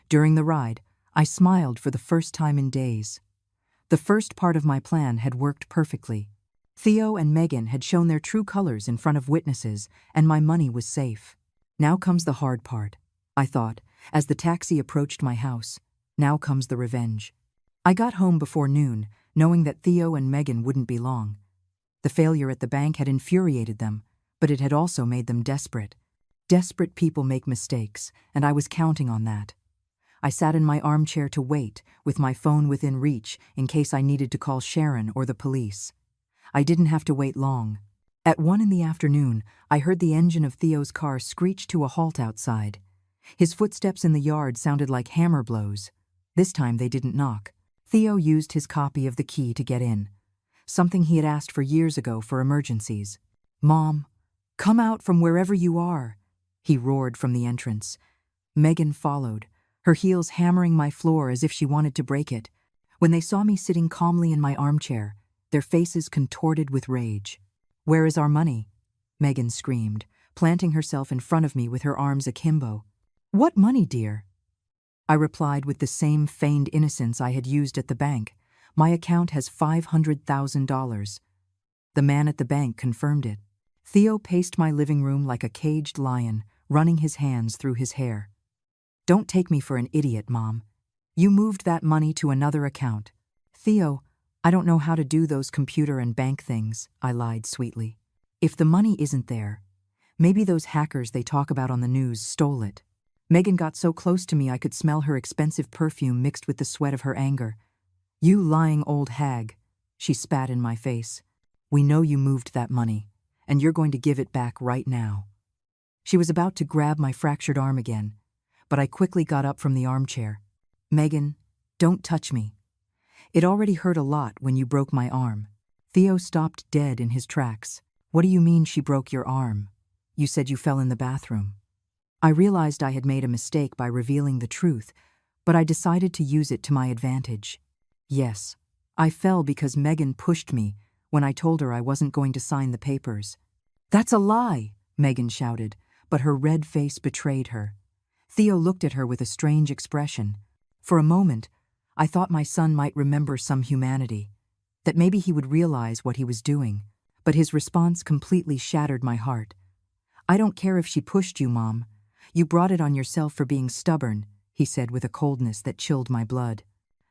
During the ride, I smiled for the first time in days. The first part of my plan had worked perfectly. Theo and Megan had shown their true colors in front of witnesses, and my money was safe. Now comes the hard part, I thought, as the taxi approached my house. Now comes the revenge. I got home before noon, knowing that Theo and Megan wouldn't be long. The failure at the bank had infuriated them, but it had also made them desperate. Desperate people make mistakes, and I was counting on that. I sat in my armchair to wait, with my phone within reach in case I needed to call Sharon or the police. I didn't have to wait long. At 1 p.m, I heard the engine of Theo's car screech to a halt outside. His footsteps in the yard sounded like hammer blows. This time they didn't knock. Theo used his copy of the key to get in, something he had asked for years ago for emergencies. "Mom, come out from wherever you are," he roared from the entrance. Megan followed, her heels hammering my floor as if she wanted to break it. When they saw me sitting calmly in my armchair, their faces contorted with rage. "Where is our money?" Megan screamed, planting herself in front of me with her arms akimbo. "What money, dear?" I replied with the same feigned innocence I had used at the bank. "My account has $500,000. The man at the bank confirmed it. Theo paced my living room like a caged lion, running his hands through his hair. "Don't take me for an idiot, Mom. You moved that money to another account." "Theo, I don't know how to do those computer and bank things," I lied sweetly. "If the money isn't there, maybe those hackers they talk about on the news stole it." Megan got so close to me I could smell her expensive perfume mixed with the sweat of her anger. "You lying old hag," she spat in my face. "We know you moved that money, and you're going to give it back right now." She was about to grab my fractured arm again, but I quickly got up from the armchair. "Megan, don't touch me. It already hurt a lot when you broke my arm." Theo stopped dead in his tracks. "What do you mean she broke your arm? You said you fell in the bathroom." I realized I had made a mistake by revealing the truth, but I decided to use it to my advantage. "Yes, I fell because Megan pushed me when I told her I wasn't going to sign the papers." "That's a lie," Megan shouted, but her red face betrayed her. Theo looked at her with a strange expression. For a moment, I thought my son might remember some humanity, that maybe he would realize what he was doing, but his response completely shattered my heart. "I don't care if she pushed you, Mom. You brought it on yourself for being stubborn," he said with a coldness that chilled my blood.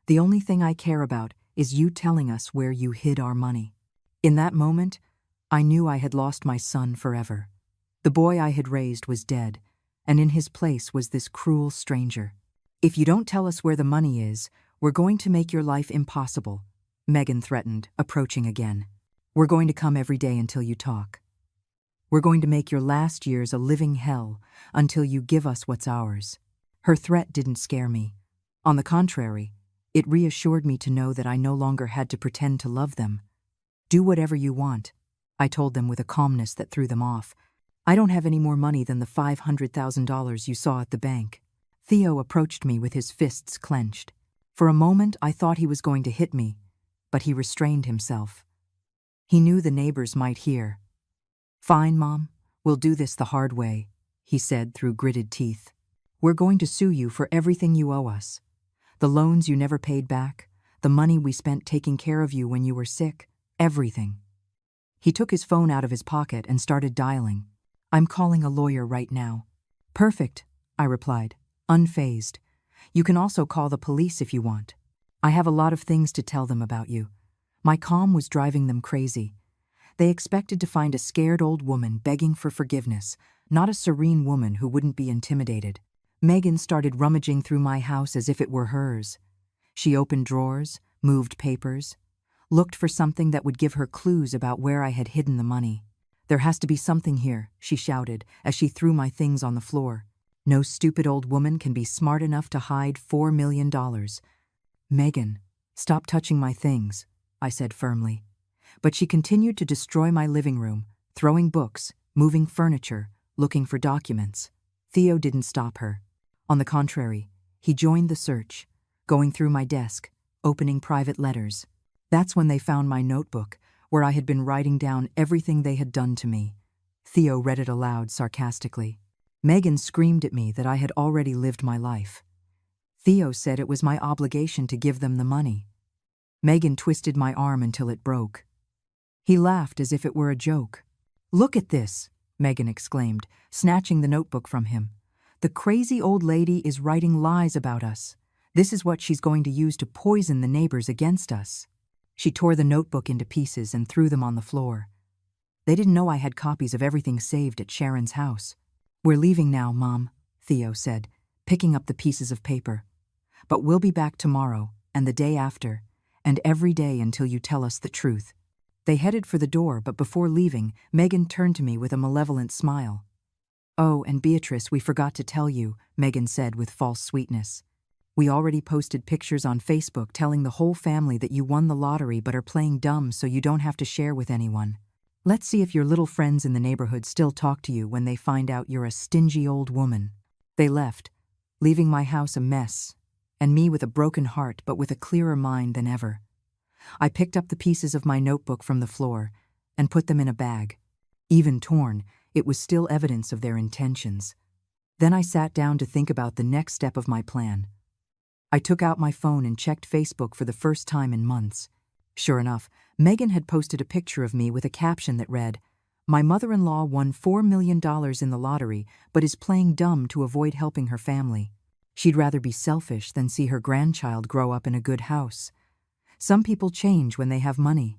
"The only thing I care about is you telling us where you hid our money." In that moment, I knew I had lost my son forever. The boy I had raised was dead, and in his place was this cruel stranger. "If you don't tell us where the money is, we're going to make your life impossible," Megan threatened, approaching again. "We're going to come every day until you talk. We're going to make your last years a living hell until you give us what's ours." Her threat didn't scare me. On the contrary, it reassured me to know that I no longer had to pretend to love them. "Do whatever you want," I told them with a calmness that threw them off. "I don't have any more money than the $500,000 you saw at the bank." Theo approached me with his fists clenched. For a moment, I thought he was going to hit me, but he restrained himself. He knew the neighbors might hear. "Fine, Mom, we'll do this the hard way," he said through gritted teeth. "We're going to sue you for everything you owe us. The loans you never paid back, the money we spent taking care of you when you were sick, everything." He took his phone out of his pocket and started dialing. "I'm calling a lawyer right now." "Perfect," I replied, unfazed. "You can also call the police if you want. I have a lot of things to tell them about you." My calm was driving them crazy. They expected to find a scared old woman begging for forgiveness, not a serene woman who wouldn't be intimidated. Megan started rummaging through my house as if it were hers. She opened drawers, moved papers, looked for something that would give her clues about where I had hidden the money. "There has to be something here," she shouted as she threw my things on the floor. "No stupid old woman can be smart enough to hide $4 million. "Megan, stop touching my things," I said firmly. But she continued to destroy my living room, throwing books, moving furniture, looking for documents. Theo didn't stop her. On the contrary, he joined the search, going through my desk, opening private letters. That's when they found my notebook, where I had been writing down everything they had done to me. Theo read it aloud sarcastically. Megan screamed at me that I had already lived my life. Theo said it was my obligation to give them the money. Megan twisted my arm until it broke. He laughed as if it were a joke. "Look at this," Megan exclaimed, snatching the notebook from him. "The crazy old lady is writing lies about us. This is what she's going to use to poison the neighbors against us." She tore the notebook into pieces and threw them on the floor. They didn't know I had copies of everything saved at Sharon's house. "We're leaving now, Mom," Theo said, picking up the pieces of paper. "But we'll be back tomorrow, and the day after, and every day until you tell us the truth." They headed for the door, but before leaving, Megan turned to me with a malevolent smile. "Oh, and Beatrice, we forgot to tell you," Megan said with false sweetness. "We already posted pictures on Facebook telling the whole family that you won the lottery but are playing dumb so you don't have to share with anyone. Let's see if your little friends in the neighborhood still talk to you when they find out you're a stingy old woman." They left, leaving my house a mess, and me with a broken heart but with a clearer mind than ever. I picked up the pieces of my notebook from the floor and put them in a bag. Even torn, it was still evidence of their intentions. Then I sat down to think about the next step of my plan. I took out my phone and checked Facebook for the first time in months. Sure enough, Megan had posted a picture of me with a caption that read, "My mother-in-law won $4 million in the lottery but is playing dumb to avoid helping her family. She'd rather be selfish than see her grandchild grow up in a good house. Some people change when they have money."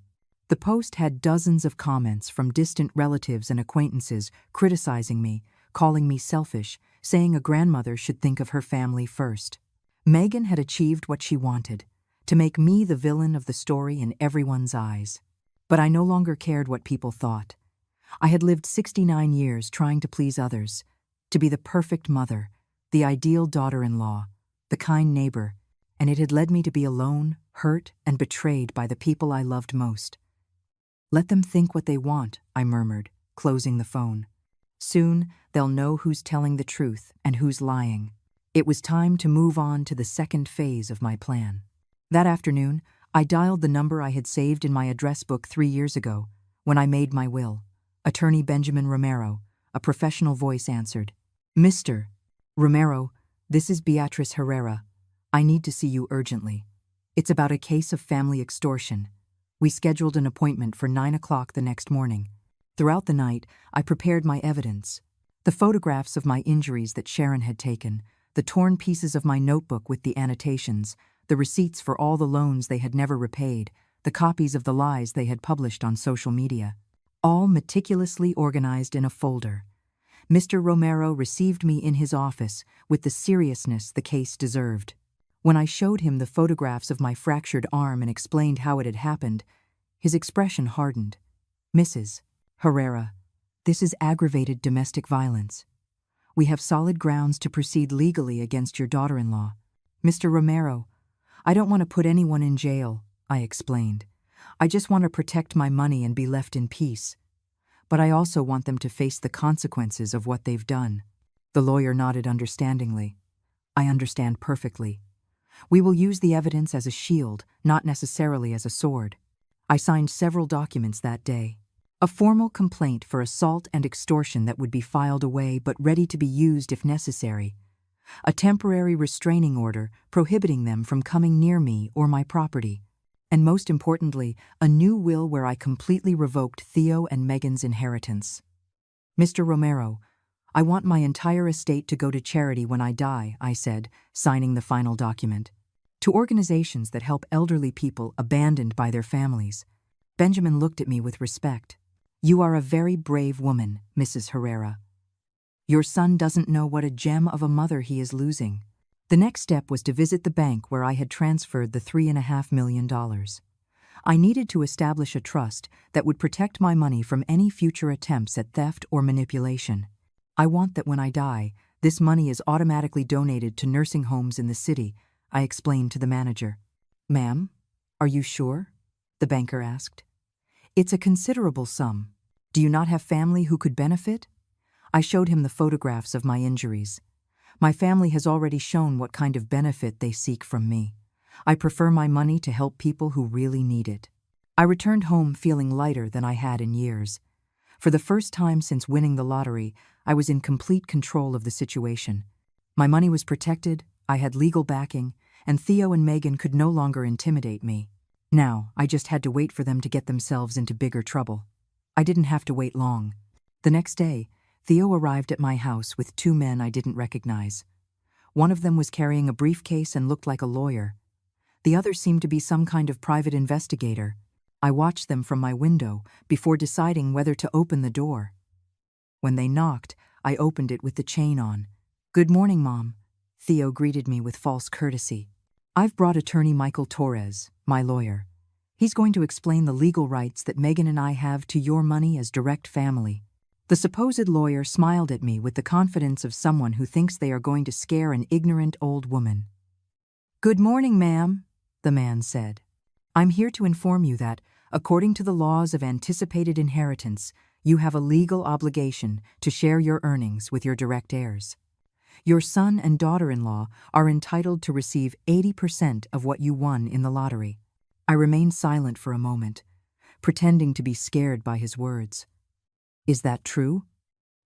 The post had dozens of comments from distant relatives and acquaintances criticizing me, calling me selfish, saying a grandmother should think of her family first. Megan had achieved what she wanted, to make me the villain of the story in everyone's eyes. But I no longer cared what people thought. I had lived 69 years trying to please others, to be the perfect mother, the ideal daughter-in-law, the kind neighbor, and it had led me to be alone, hurt, and betrayed by the people I loved most. "Let them think what they want," I murmured, closing the phone. "Soon, they'll know who's telling the truth and who's lying." It was time to move on to the second phase of my plan. That afternoon, I dialed the number I had saved in my address book 3 years ago, when I made my will. Attorney Benjamin Romero, a professional voice, answered. "Mr. Romero, this is Beatrice Herrera. I need to see you urgently. It's about a case of family extortion." We scheduled an appointment for 9 o'clock the next morning. Throughout the night, I prepared my evidence. The photographs of my injuries that Sharon had taken, the torn pieces of my notebook with the annotations, the receipts for all the loans they had never repaid, the copies of the lies they had published on social media. All meticulously organized in a folder. Mr. Romero received me in his office with the seriousness the case deserved. When I showed him the photographs of my fractured arm and explained how it had happened, his expression hardened. "Mrs. Herrera, this is aggravated domestic violence. We have solid grounds to proceed legally against your daughter-in-law." "Mr. Romero, I don't want to put anyone in jail," I explained. "I just want to protect my money and be left in peace. But I also want them to face the consequences of what they've done." The lawyer nodded understandingly. "I understand perfectly. We will use the evidence as a shield, not necessarily as a sword." I signed several documents that day. A formal complaint for assault and extortion that would be filed away but ready to be used if necessary. A temporary restraining order prohibiting them from coming near me or my property. And most importantly, a new will where I completely revoked Theo and Megan's inheritance. "Mr. Romero, I want my entire estate to go to charity when I die," I said, signing the final document. "To organizations that help elderly people abandoned by their families." Benjamin looked at me with respect. "You are a very brave woman, Mrs. Herrera. Your son doesn't know what a gem of a mother he is losing." The next step was to visit the bank where I had transferred the $3.5 million. I needed to establish a trust that would protect my money from any future attempts at theft or manipulation. "I want that when I die, this money is automatically donated to nursing homes in the city," I explained to the manager. "Ma'am, are you sure?" the banker asked. "It's a considerable sum. Do you not have family who could benefit?" I showed him the photographs of my injuries. "My family has already shown what kind of benefit they seek from me. I prefer my money to help people who really need it." I returned home feeling lighter than I had in years. For the first time since winning the lottery, I was in complete control of the situation. My money was protected, I had legal backing, and Theo and Megan could no longer intimidate me. Now, I just had to wait for them to get themselves into bigger trouble. I didn't have to wait long. The next day, Theo arrived at my house with two men I didn't recognize. One of them was carrying a briefcase and looked like a lawyer. The other seemed to be some kind of private investigator. I watched them from my window before deciding whether to open the door. When they knocked, I opened it with the chain on. "Good morning, Mom." Theo greeted me with false courtesy. "I've brought attorney Michael Torres, my lawyer. He's going to explain the legal rights that Megan and I have to your money as direct family." The supposed lawyer smiled at me with the confidence of someone who thinks they are going to scare an ignorant old woman. "Good morning, ma'am," the man said. "I'm here to inform you that, according to the laws of anticipated inheritance, you have a legal obligation to share your earnings with your direct heirs. Your son and daughter-in-law are entitled to receive 80% of what you won in the lottery." I remained silent for a moment, pretending to be scared by his words. "Is that true?"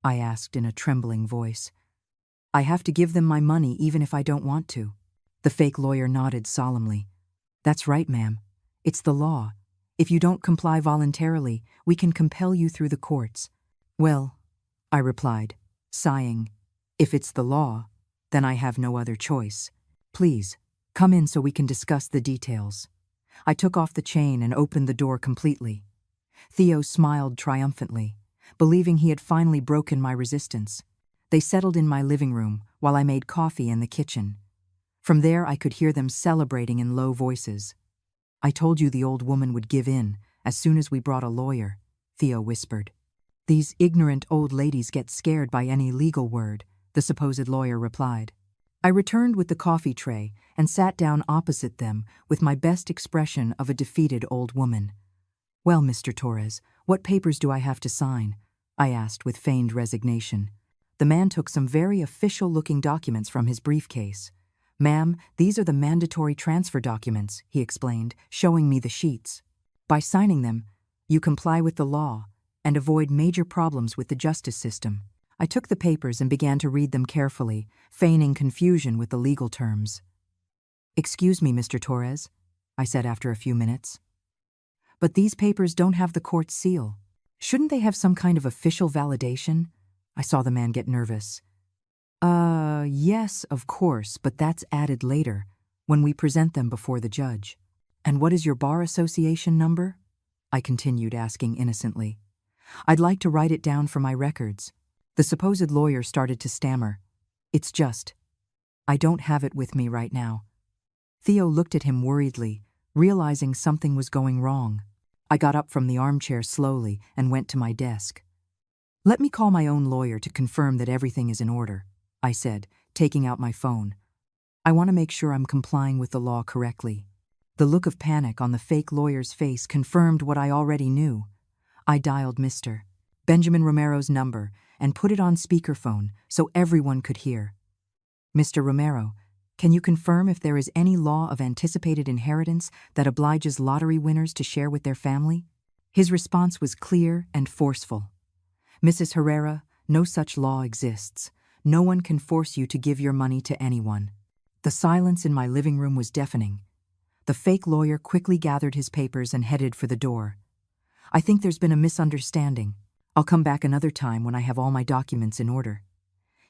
I asked in a trembling voice. "I have to give them my money even if I don't want to." The fake lawyer nodded solemnly. "That's right, ma'am. It's the law. If you don't comply voluntarily, we can compel you through the courts." "Well," I replied, sighing, "if it's the law, then I have no other choice. Please, come in so we can discuss the details." I took off the chain and opened the door completely. Theo smiled triumphantly, believing he had finally broken my resistance. They settled in my living room while I made coffee in the kitchen. From there I could hear them celebrating in low voices. "I told you the old woman would give in as soon as we brought a lawyer," Theo whispered. "These ignorant old ladies get scared by any legal word," the supposed lawyer replied. I returned with the coffee tray and sat down opposite them with my best expression of a defeated old woman. "Well, Mr. Torres, what papers do I have to sign?" I asked with feigned resignation. The man took some very official-looking documents from his briefcase. "Ma'am, these are the mandatory transfer documents," he explained, showing me the sheets. "By signing them, you comply with the law and avoid major problems with the justice system." I took the papers and began to read them carefully, feigning confusion with the legal terms. "Excuse me, Mr. Torres," I said after a few minutes, "but these papers don't have the court seal. Shouldn't they have some kind of official validation?" I saw the man get nervous. Yes, of course, but that's added later, when we present them before the judge." "And what is your bar association number?" I continued, asking innocently. "I'd like to write it down for my records." The supposed lawyer started to stammer. "It's just, I don't have it with me right now." Theo looked at him worriedly, realizing something was going wrong. I got up from the armchair slowly and went to my desk. "Let me call my own lawyer to confirm that everything is in order," I said, taking out my phone. "I want to make sure I'm complying with the law correctly." The look of panic on the fake lawyer's face confirmed what I already knew. I dialed Mr. Benjamin Romero's number and put it on speakerphone so everyone could hear. "Mr. Romero, can you confirm if there is any law of anticipated inheritance that obliges lottery winners to share with their family?" His response was clear and forceful. "Mrs. Herrera, no such law exists. No one can force you to give your money to anyone." The silence in my living room was deafening. The fake lawyer quickly gathered his papers and headed for the door. "I think there's been a misunderstanding. I'll come back another time when I have all my documents in order."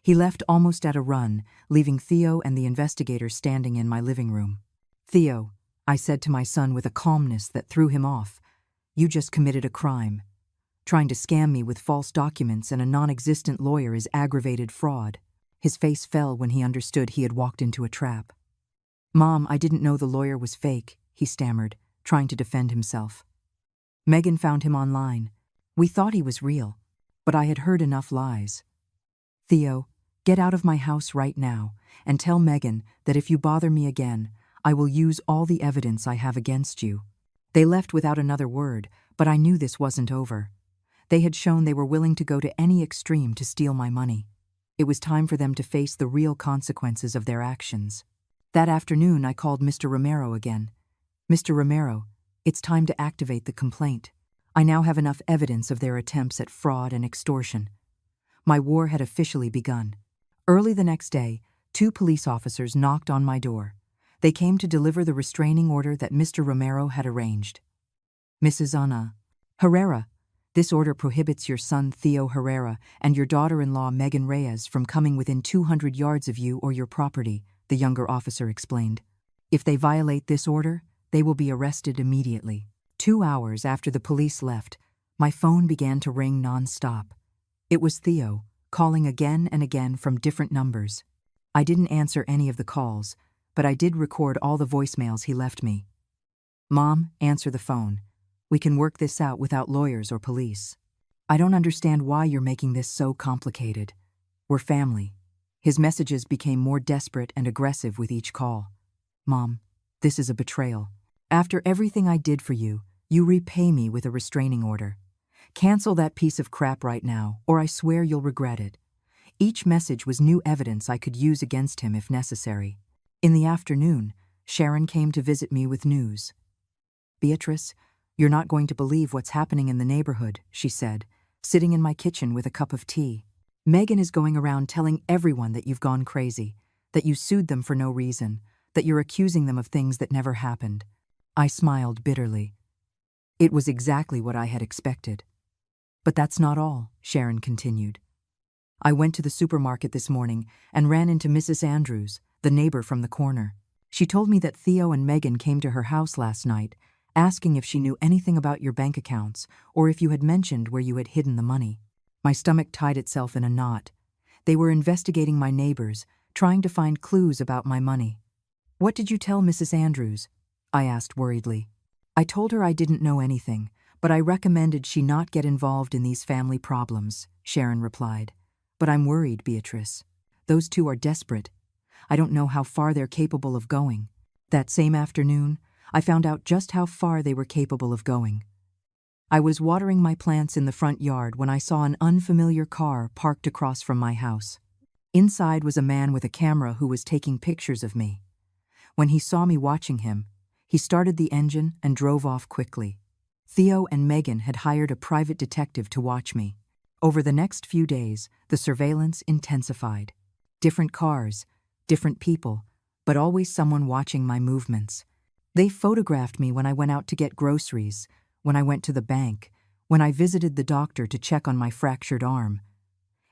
He left almost at a run, leaving Theo and the investigator standing in my living room. "Theo," I said to my son with a calmness that threw him off, "you just committed a crime. Trying to scam me with false documents and a non-existent lawyer is aggravated fraud." His face fell when he understood he had walked into a trap. "Mom, I didn't know the lawyer was fake," he stammered, trying to defend himself. "Megan found him online. We thought he was real, but I had heard enough lies." "Theo, get out of my house right now and tell Megan that if you bother me again, I will use all the evidence I have against you." They left without another word, but I knew this wasn't over. They had shown they were willing to go to any extreme to steal my money. It was time for them to face the real consequences of their actions. That afternoon, I called Mr. Romero again. "Mr. Romero, it's time to activate the complaint. I now have enough evidence of their attempts at fraud and extortion." My war had officially begun. Early the next day, 2 police officers knocked on my door. They came to deliver the restraining order that Mr. Romero had arranged. Mrs. Ana Herrera, this order prohibits your son Theo Herrera and your daughter-in-law Megan Reyes from coming within 200 yards of you or your property, the younger officer explained. If they violate this order, they will be arrested immediately. 2 hours after the police left, my phone began to ring non-stop. It was Theo, calling again and again from different numbers. I didn't answer any of the calls, but I did record all the voicemails he left me. Mom, answer the phone. We can work this out without lawyers or police. I don't understand why you're making this so complicated. We're family. His messages became more desperate and aggressive with each call. Mom, this is a betrayal. After everything I did for you, you repay me with a restraining order. Cancel that piece of crap right now, or I swear you'll regret it. Each message was new evidence I could use against him if necessary. In the afternoon, Sharon came to visit me with news. Beatrice, you're not going to believe what's happening in the neighborhood, she said, sitting in my kitchen with a cup of tea. Megan is going around telling everyone that you've gone crazy, that you sued them for no reason, that you're accusing them of things that never happened. I smiled bitterly. It was exactly what I had expected. But that's not all, Sharon continued. I went to the supermarket this morning and ran into Mrs. Andrews, the neighbor from the corner. She told me that Theo and Megan came to her house last night, asking if she knew anything about your bank accounts or if you had mentioned where you had hidden the money. My stomach tied itself in a knot. They were investigating my neighbors, trying to find clues about my money. What did you tell Mrs. Andrews? I asked worriedly. I told her I didn't know anything, but I recommended she not get involved in these family problems, Sharon replied. But I'm worried, Beatrice. Those two are desperate. I don't know how far they're capable of going. That same afternoon, I found out just how far they were capable of going. I was watering my plants in the front yard when I saw an unfamiliar car parked across from my house. Inside was a man with a camera who was taking pictures of me. When he saw me watching him, he started the engine and drove off quickly. Theo and Megan had hired a private detective to watch me. Over the next few days, the surveillance intensified. Different cars, different people, but always someone watching my movements. They photographed me when I went out to get groceries, when I went to the bank, when I visited the doctor to check on my fractured arm.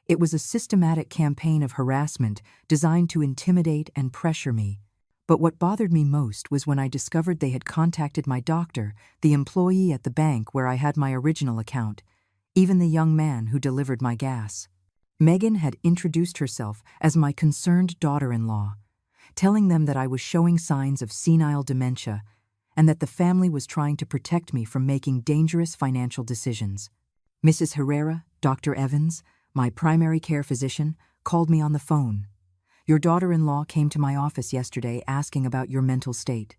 It was a systematic campaign of harassment designed to intimidate and pressure me. But what bothered me most was when I discovered they had contacted my doctor, the employee at the bank where I had my original account, even the young man who delivered my gas. Megan had introduced herself as my concerned daughter-in-law, telling them that I was showing signs of senile dementia and that the family was trying to protect me from making dangerous financial decisions. Mrs. Herrera, Dr. Evans, my primary care physician, called me on the phone. Your daughter-in-law came to my office yesterday asking about your mental state.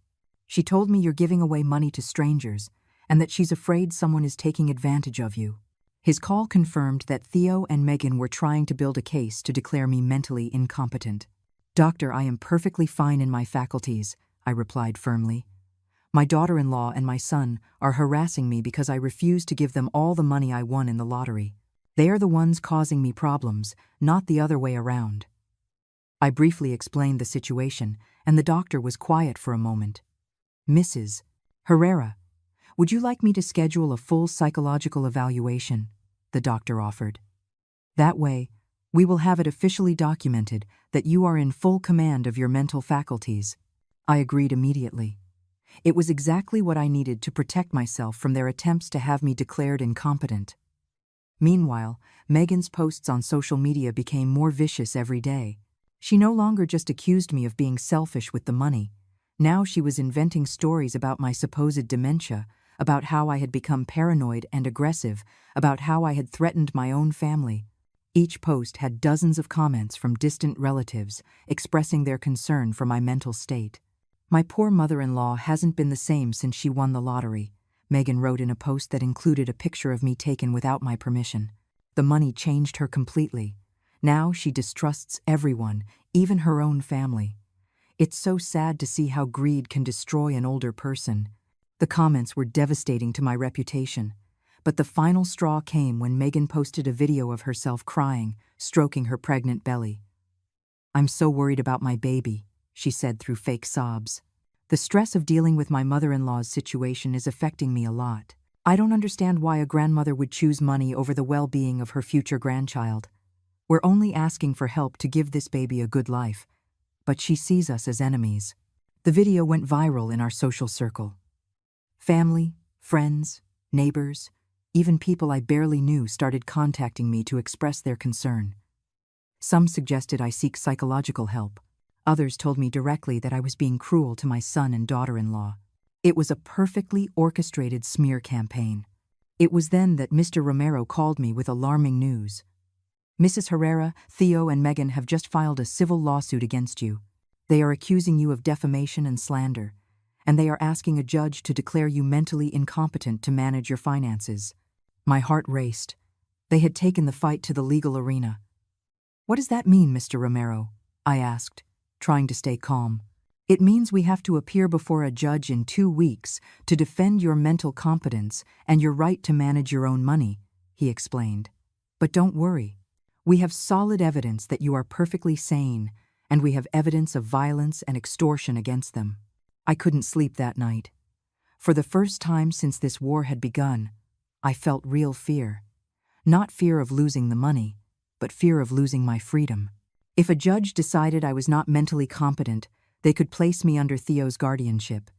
She told me you're giving away money to strangers and that she's afraid someone is taking advantage of you. His call confirmed that Theo and Megan were trying to build a case to declare me mentally incompetent. Doctor, I am perfectly fine in my faculties, I replied firmly. My daughter-in-law and my son are harassing me because I refuse to give them all the money I won in the lottery. They are the ones causing me problems, not the other way around. I briefly explained the situation, and the doctor was quiet for a moment. Mrs. Herrera, would you like me to schedule a full psychological evaluation? The doctor offered. That way, we will have it officially documented that you are in full command of your mental faculties. I agreed immediately. It was exactly what I needed to protect myself from their attempts to have me declared incompetent. Meanwhile, Megan's posts on social media became more vicious every day. She no longer just accused me of being selfish with the money. Now she was inventing stories about my supposed dementia, about how I had become paranoid and aggressive, about how I had threatened my own family. Each post had dozens of comments from distant relatives expressing their concern for my mental state. My poor mother-in-law hasn't been the same since she won the lottery, Megan wrote in a post that included a picture of me taken without my permission. The money changed her completely. Now she distrusts everyone, even her own family. It's so sad to see how greed can destroy an older person. The comments were devastating to my reputation. But the final straw came when Megan posted a video of herself crying, stroking her pregnant belly. I'm so worried about my baby, she said through fake sobs. The stress of dealing with my mother-in-law's situation is affecting me a lot. I don't understand why a grandmother would choose money over the well-being of her future grandchild. We're only asking for help to give this baby a good life, but she sees us as enemies. The video went viral in our social circle. Family, friends, neighbors, even people I barely knew started contacting me to express their concern. Some suggested I seek psychological help. Others told me directly that I was being cruel to my son and daughter-in-law. It was a perfectly orchestrated smear campaign. It was then that Mr. Romero called me with alarming news. Mrs. Herrera, Theo, and Megan have just filed a civil lawsuit against you. They are accusing you of defamation and slander, and they are asking a judge to declare you mentally incompetent to manage your finances. My heart raced. They had taken the fight to the legal arena. What does that mean, Mr. Romero? I asked, trying to stay calm. It means we have to appear before a judge in 2 weeks to defend your mental competence and your right to manage your own money, he explained. But don't worry. We have solid evidence that you are perfectly sane, and we have evidence of violence and extortion against them. I couldn't sleep that night. For the first time since this war had begun, I felt real fear. Not fear of losing the money, but fear of losing my freedom. If a judge decided I was not mentally competent, they could place me under Theo's guardianship.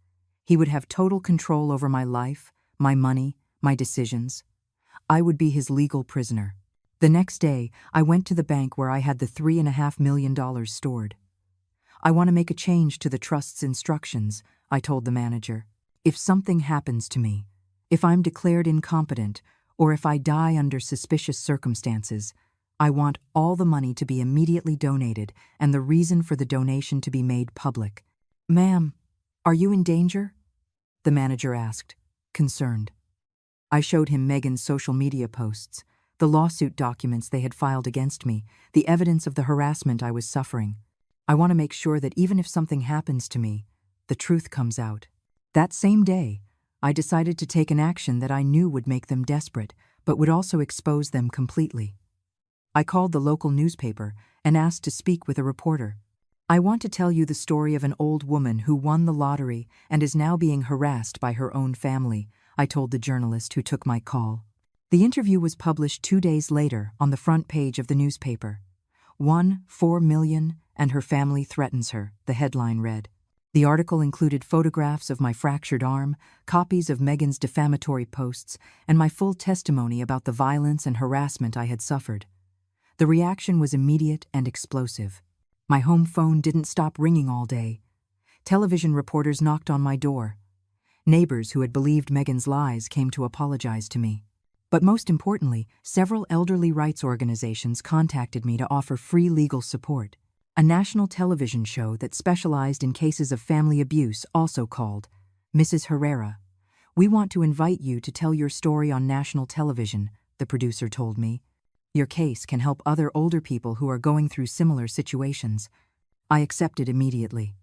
He would have total control over my life, my money, my decisions. I would be his legal prisoner. The next day, I went to the bank where I had the $3.5 million stored. I want to make a change to the trust's instructions, I told the manager. If something happens to me, if I'm declared incompetent, or if I die under suspicious circumstances, I want all the money to be immediately donated and the reason for the donation to be made public. Ma'am, are you in danger? The manager asked, concerned. I showed him Megan's social media posts, the lawsuit documents they had filed against me, the evidence of the harassment I was suffering. I want to make sure that even if something happens to me, the truth comes out. That same day, I decided to take an action that I knew would make them desperate, but would also expose them completely. I called the local newspaper and asked to speak with a reporter. I want to tell you the story of an old woman who won the lottery and is now being harassed by her own family, I told the journalist who took my call. The interview was published 2 days later on the front page of the newspaper. "Won $4 million and her family threatens her," the headline read. The article included photographs of my fractured arm, copies of Megan's defamatory posts, and my full testimony about the violence and harassment I had suffered. The reaction was immediate and explosive. My home phone didn't stop ringing all day. Television reporters knocked on my door. Neighbors who had believed Megan's lies came to apologize to me. But most importantly, several elderly rights organizations contacted me to offer free legal support. A national television show that specialized in cases of family abuse also called. "Mrs. Herrera, we want to invite you to tell your story on national television," the producer told me. "Your case can help other older people who are going through similar situations." I accepted immediately.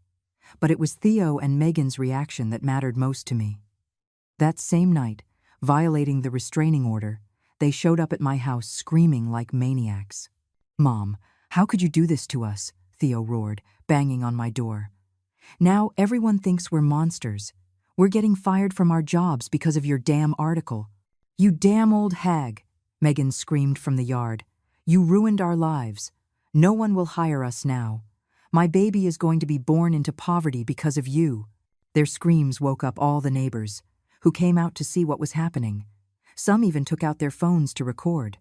But it was Theo and Megan's reaction that mattered most to me. That same night, violating the restraining order, they showed up at my house screaming like maniacs. "Mom, how could you do this to us?" Theo roared, banging on my door. "Now everyone thinks we're monsters. We're getting fired from our jobs because of your damn article." "You damn old hag," Megan screamed from the yard. "You ruined our lives. No one will hire us now. My baby is going to be born into poverty because of you." Their screams woke up all the neighbors, who came out to see what was happening. Some even took out their phones to record.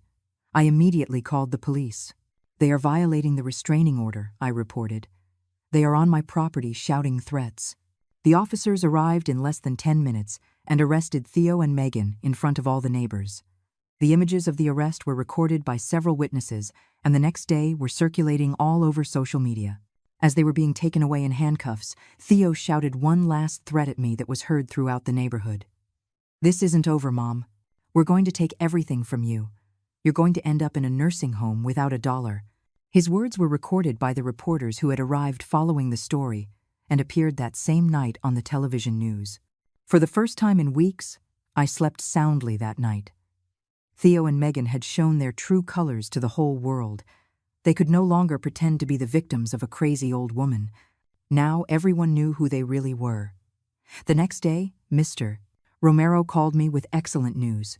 I immediately called the police. "They are violating the restraining order," I reported. "They are on my property shouting threats." The officers arrived in less than 10 minutes and arrested Theo and Megan in front of all the neighbors. The images of the arrest were recorded by several witnesses and the next day were circulating all over social media. As they were being taken away in handcuffs, Theo shouted one last threat at me that was heard throughout the neighborhood. "This isn't over, Mom. We're going to take everything from you. You're going to end up in a nursing home without a dollar." His words were recorded by the reporters who had arrived following the story and appeared that same night on the television news. For the first time in weeks, I slept soundly that night. Theo and Megan had shown their true colors to the whole world. They could no longer pretend to be the victims of a crazy old woman. Now everyone knew who they really were. The next day, Mr. Romero called me with excellent news.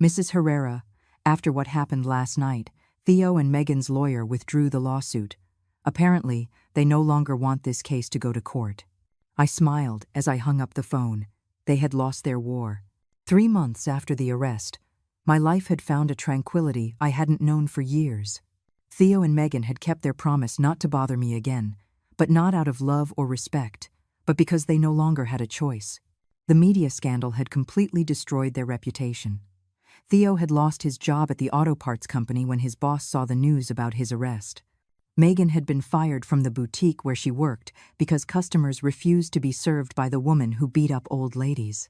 Mrs. Herrera, after what happened last night, Theo and Megan's lawyer withdrew the lawsuit. Apparently, they no longer want this case to go to court. I smiled as I hung up the phone. They had lost their war. 3 months after the arrest, my life had found a tranquility I hadn't known for years. Theo and Megan had kept their promise not to bother me again, but not out of love or respect, but because they no longer had a choice. The media scandal had completely destroyed their reputation. Theo had lost his job at the auto parts company when his boss saw the news about his arrest. Megan had been fired from the boutique where she worked because customers refused to be served by the woman who beat up old ladies.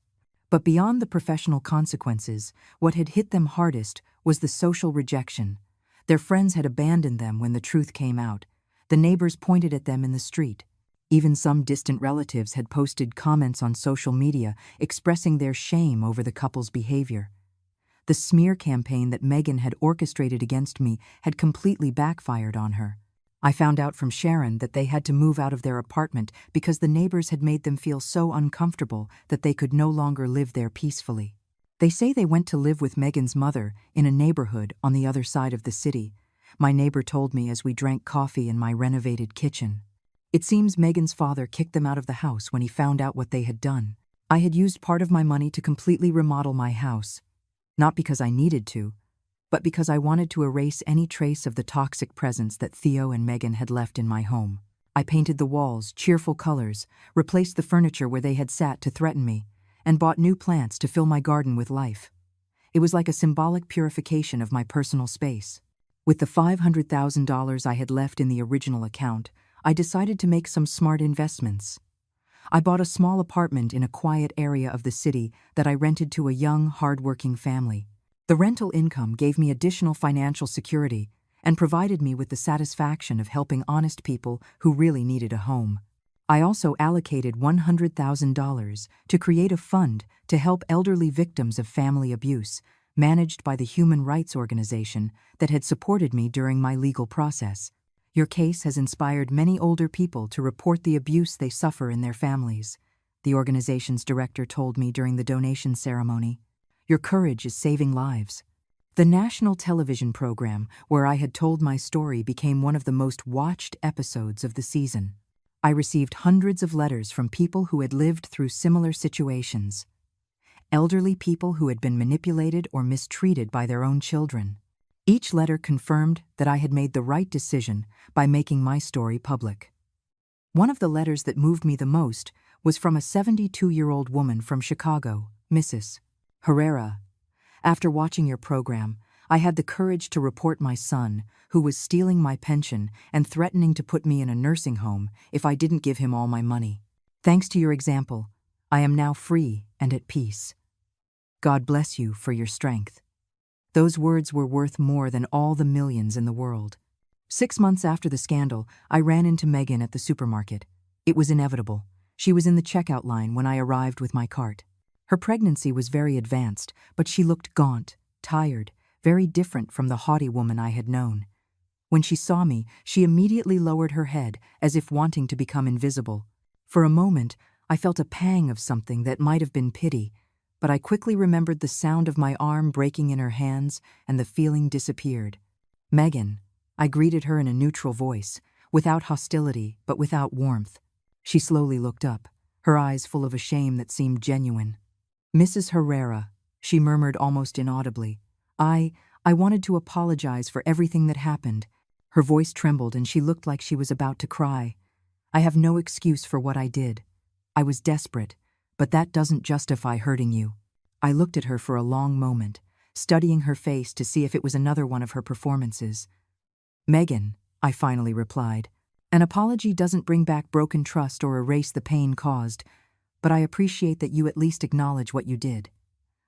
But beyond the professional consequences, what had hit them hardest was the social rejection. Their friends had abandoned them when the truth came out. The neighbors pointed at them in the street. Even some distant relatives had posted comments on social media expressing their shame over the couple's behavior. The smear campaign that Megan had orchestrated against me had completely backfired on her. I found out from Sharon that they had to move out of their apartment because the neighbors had made them feel so uncomfortable that they could no longer live there peacefully. They say they went to live with Megan's mother in a neighborhood on the other side of the city. My neighbor told me as we drank coffee in my renovated kitchen. It seems Megan's father kicked them out of the house when he found out what they had done. I had used part of my money to completely remodel my house, not because I needed to, but because I wanted to erase any trace of the toxic presence that Theo and Megan had left in my home. I painted the walls cheerful colors, replaced the furniture where they had sat to threaten me, and bought new plants to fill my garden with life. It was like a symbolic purification of my personal space. With the $500,000 I had left in the original account, I decided to make some smart investments. I bought a small apartment in a quiet area of the city that I rented to a young, hard-working family. The rental income gave me additional financial security and provided me with the satisfaction of helping honest people who really needed a home. I also allocated $100,000 to create a fund to help elderly victims of family abuse, managed by the human rights organization that had supported me during my legal process. Your case has inspired many older people to report the abuse they suffer in their families, the organization's director told me during the donation ceremony. Your courage is saving lives. The national television program where I had told my story became one of the most watched episodes of the season. I received hundreds of letters from people who had lived through similar situations. Elderly people who had been manipulated or mistreated by their own children. Each letter confirmed that I had made the right decision by making my story public. One of the letters that moved me the most was from a 72-year-old woman from Chicago, Mrs. Herrera. After watching your program, I had the courage to report my son, who was stealing my pension and threatening to put me in a nursing home if I didn't give him all my money. Thanks to your example, I am now free and at peace. God bless you for your strength. Those words were worth more than all the millions in the world. 6 months after the scandal, I ran into Megan at the supermarket. It was inevitable. She was in the checkout line when I arrived with my cart. Her pregnancy was very advanced, but she looked gaunt, tired, very different from the haughty woman I had known. When she saw me, she immediately lowered her head as if wanting to become invisible. For a moment, I felt a pang of something that might have been pity, but I quickly remembered the sound of my arm breaking in her hands and the feeling disappeared. Megan, I greeted her in a neutral voice, without hostility but without warmth. She slowly looked up, her eyes full of a shame that seemed genuine. Mrs. Herrera, she murmured almost inaudibly. I wanted to apologize for everything that happened. Her voice trembled and she looked like she was about to cry. I have no excuse for what I did. I was desperate, but that doesn't justify hurting you. I looked at her for a long moment, studying her face to see if it was another one of her performances. Megan, I finally replied, an apology doesn't bring back broken trust or erase the pain caused, but I appreciate that you at least acknowledge what you did.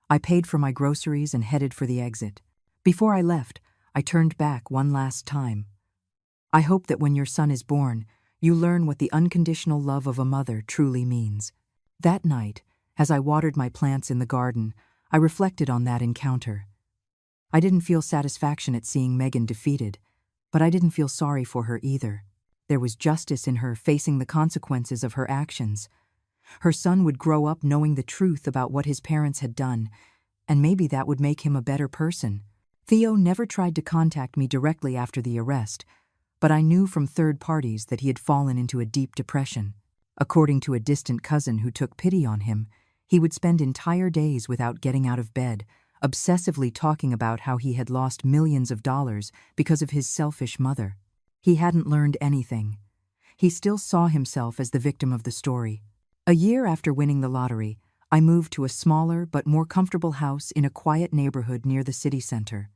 I paid for my groceries and headed for the exit. Before I left, I turned back one last time. I hope that when your son is born, you learn what the unconditional love of a mother truly means. That night, as I watered my plants in the garden, I reflected on that encounter. I didn't feel satisfaction at seeing Megan defeated, but I didn't feel sorry for her either. There was justice in her facing the consequences of her actions. Her son would grow up knowing the truth about what his parents had done, and maybe that would make him a better person. Theo never tried to contact me directly after the arrest, but I knew from third parties that he had fallen into a deep depression. According to a distant cousin who took pity on him, he would spend entire days without getting out of bed, obsessively talking about how he had lost millions of dollars because of his selfish mother. He hadn't learned anything. He still saw himself as the victim of the story. A year after winning the lottery, I moved to a smaller but more comfortable house in a quiet neighborhood near the city center.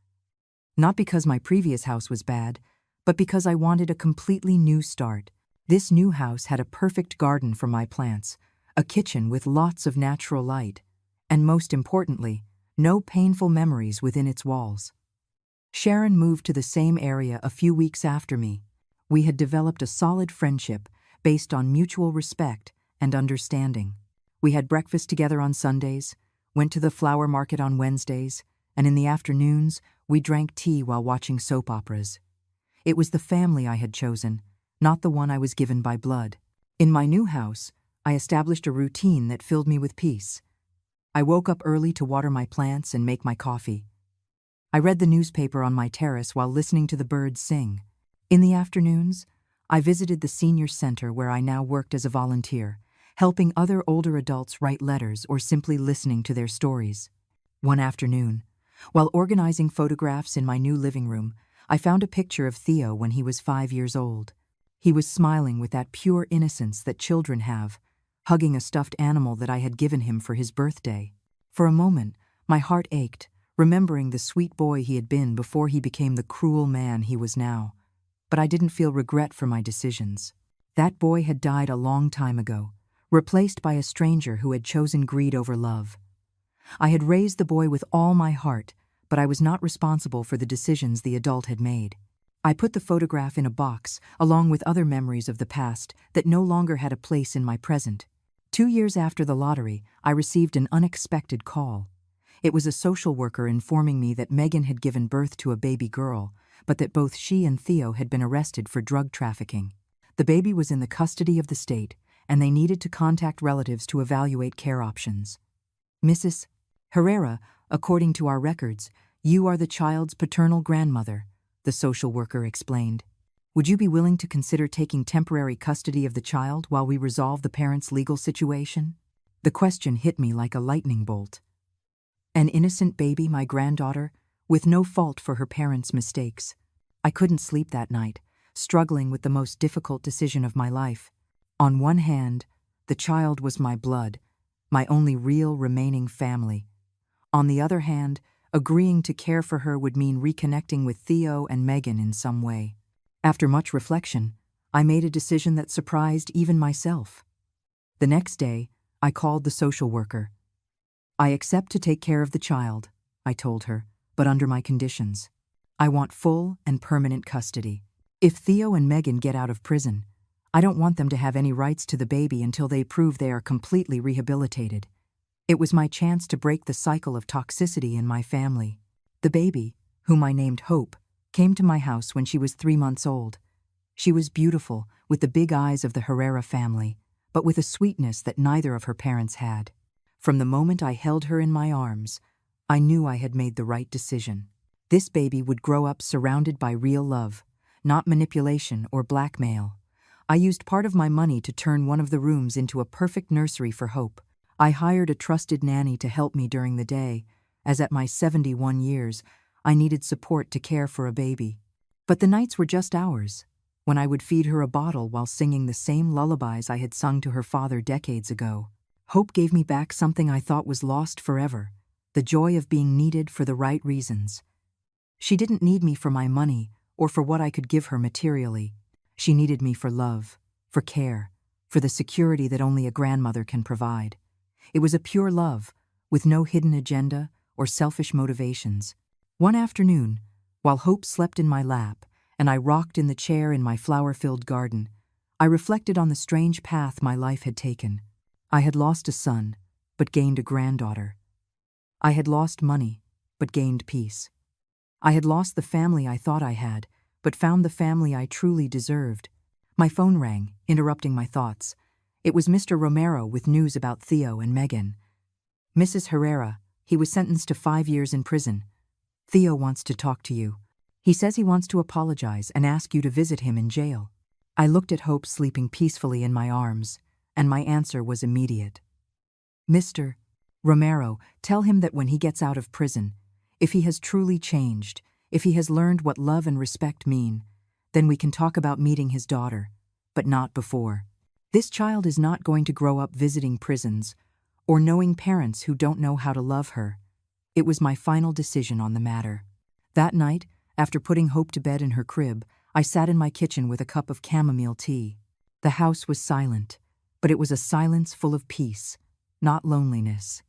Not because my previous house was bad, but because I wanted a completely new start. This new house had a perfect garden for my plants, a kitchen with lots of natural light, and most importantly, no painful memories within its walls. Sharon moved to the same area a few weeks after me. We had developed a solid friendship based on mutual respect and understanding. We had breakfast together on Sundays, went to the flower market on Wednesdays, and in the afternoons, we drank tea while watching soap operas. It was the family I had chosen, not the one I was given by blood. In my new house, I established a routine that filled me with peace. I woke up early to water my plants and make my coffee. I read the newspaper on my terrace while listening to the birds sing. In the afternoons, I visited the senior center where I now worked as a volunteer, helping other older adults write letters or simply listening to their stories. One afternoon, while organizing photographs in my new living room, I found a picture of Theo when he was 5 years old. He was smiling with that pure innocence that children have, hugging a stuffed animal that I had given him for his birthday. For a moment, my heart ached, remembering the sweet boy he had been before he became the cruel man he was now. But I didn't feel regret for my decisions. That boy had died a long time ago, replaced by a stranger who had chosen greed over love. I had raised the boy with all my heart, but I was not responsible for the decisions the adult had made. I put the photograph in a box, along with other memories of the past that no longer had a place in my present. 2 years after the lottery, I received an unexpected call. It was a social worker informing me that Megan had given birth to a baby girl, but that both she and Theo had been arrested for drug trafficking. The baby was in the custody of the state, and they needed to contact relatives to evaluate care options. Mrs. Herrera, according to our records, you are the child's paternal grandmother, the social worker explained. Would you be willing to consider taking temporary custody of the child while we resolve the parent's legal situation? The question hit me like a lightning bolt. An innocent baby, my granddaughter, with no fault for her parents' mistakes. I couldn't sleep that night, struggling with the most difficult decision of my life. On one hand, the child was my blood, my only real remaining family. On the other hand, agreeing to care for her would mean reconnecting with Theo and Megan in some way. After much reflection, I made a decision that surprised even myself. The next day, I called the social worker. I accept to take care of the child, I told her, but under my conditions. I want full and permanent custody. If Theo and Megan get out of prison, I don't want them to have any rights to the baby until they prove they are completely rehabilitated. It was my chance to break the cycle of toxicity in my family. The baby, whom I named Hope, came to my house when she was 3 months old. She was beautiful, with the big eyes of the Herrera family, but with a sweetness that neither of her parents had. From the moment I held her in my arms, I knew I had made the right decision. This baby would grow up surrounded by real love, not manipulation or blackmail. I used part of my money to turn one of the rooms into a perfect nursery for Hope. I hired a trusted nanny to help me during the day, as at my 71 years, I needed support to care for a baby. But the nights were just ours, when I would feed her a bottle while singing the same lullabies I had sung to her father decades ago. Hope gave me back something I thought was lost forever, the joy of being needed for the right reasons. She didn't need me for my money or for what I could give her materially. She needed me for love, for care, for the security that only a grandmother can provide. It was a pure love, with no hidden agenda or selfish motivations. One afternoon, while Hope slept in my lap and I rocked in the chair in my flower-filled garden, I reflected on the strange path my life had taken. I had lost a son, but gained a granddaughter. I had lost money, but gained peace. I had lost the family I thought I had, but found the family I truly deserved. My phone rang, interrupting my thoughts. It was Mr. Romero with news about Theo and Megan. Mrs. Herrera, he was sentenced to 5 years in prison. Theo wants to talk to you. He says he wants to apologize and ask you to visit him in jail. I looked at Hope sleeping peacefully in my arms, and my answer was immediate. Mr. Romero, tell him that when he gets out of prison, if he has truly changed, if he has learned what love and respect mean, then we can talk about meeting his daughter, but not before. This child is not going to grow up visiting prisons or knowing parents who don't know how to love her. It was my final decision on the matter. That night, after putting Hope to bed in her crib, I sat in my kitchen with a cup of chamomile tea. The house was silent, but it was a silence full of peace, not loneliness.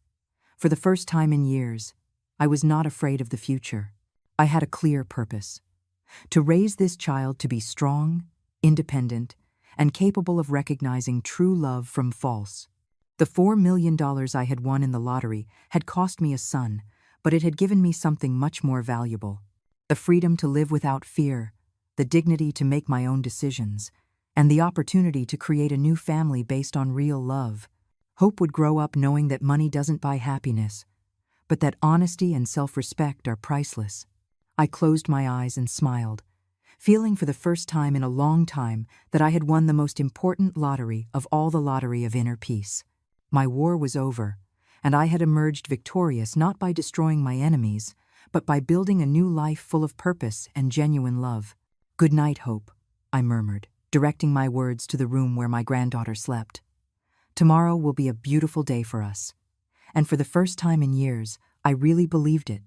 For the first time in years, I was not afraid of the future. I had a clear purpose: to raise this child to be strong, independent, and capable of recognizing true love from false. The $4 million I had won in the lottery had cost me a son, but it had given me something much more valuable: the freedom to live without fear, the dignity to make my own decisions, and the opportunity to create a new family based on real love. Hope would grow up knowing that money doesn't buy happiness, but that honesty and self-respect are priceless. I closed my eyes and smiled, feeling for the first time in a long time that I had won the most important lottery of all, the lottery of inner peace. My war was over, and I had emerged victorious not by destroying my enemies, but by building a new life full of purpose and genuine love. "Good night, Hope," I murmured, directing my words to the room where my granddaughter slept. "Tomorrow will be a beautiful day for us." And for the first time in years, I really believed it.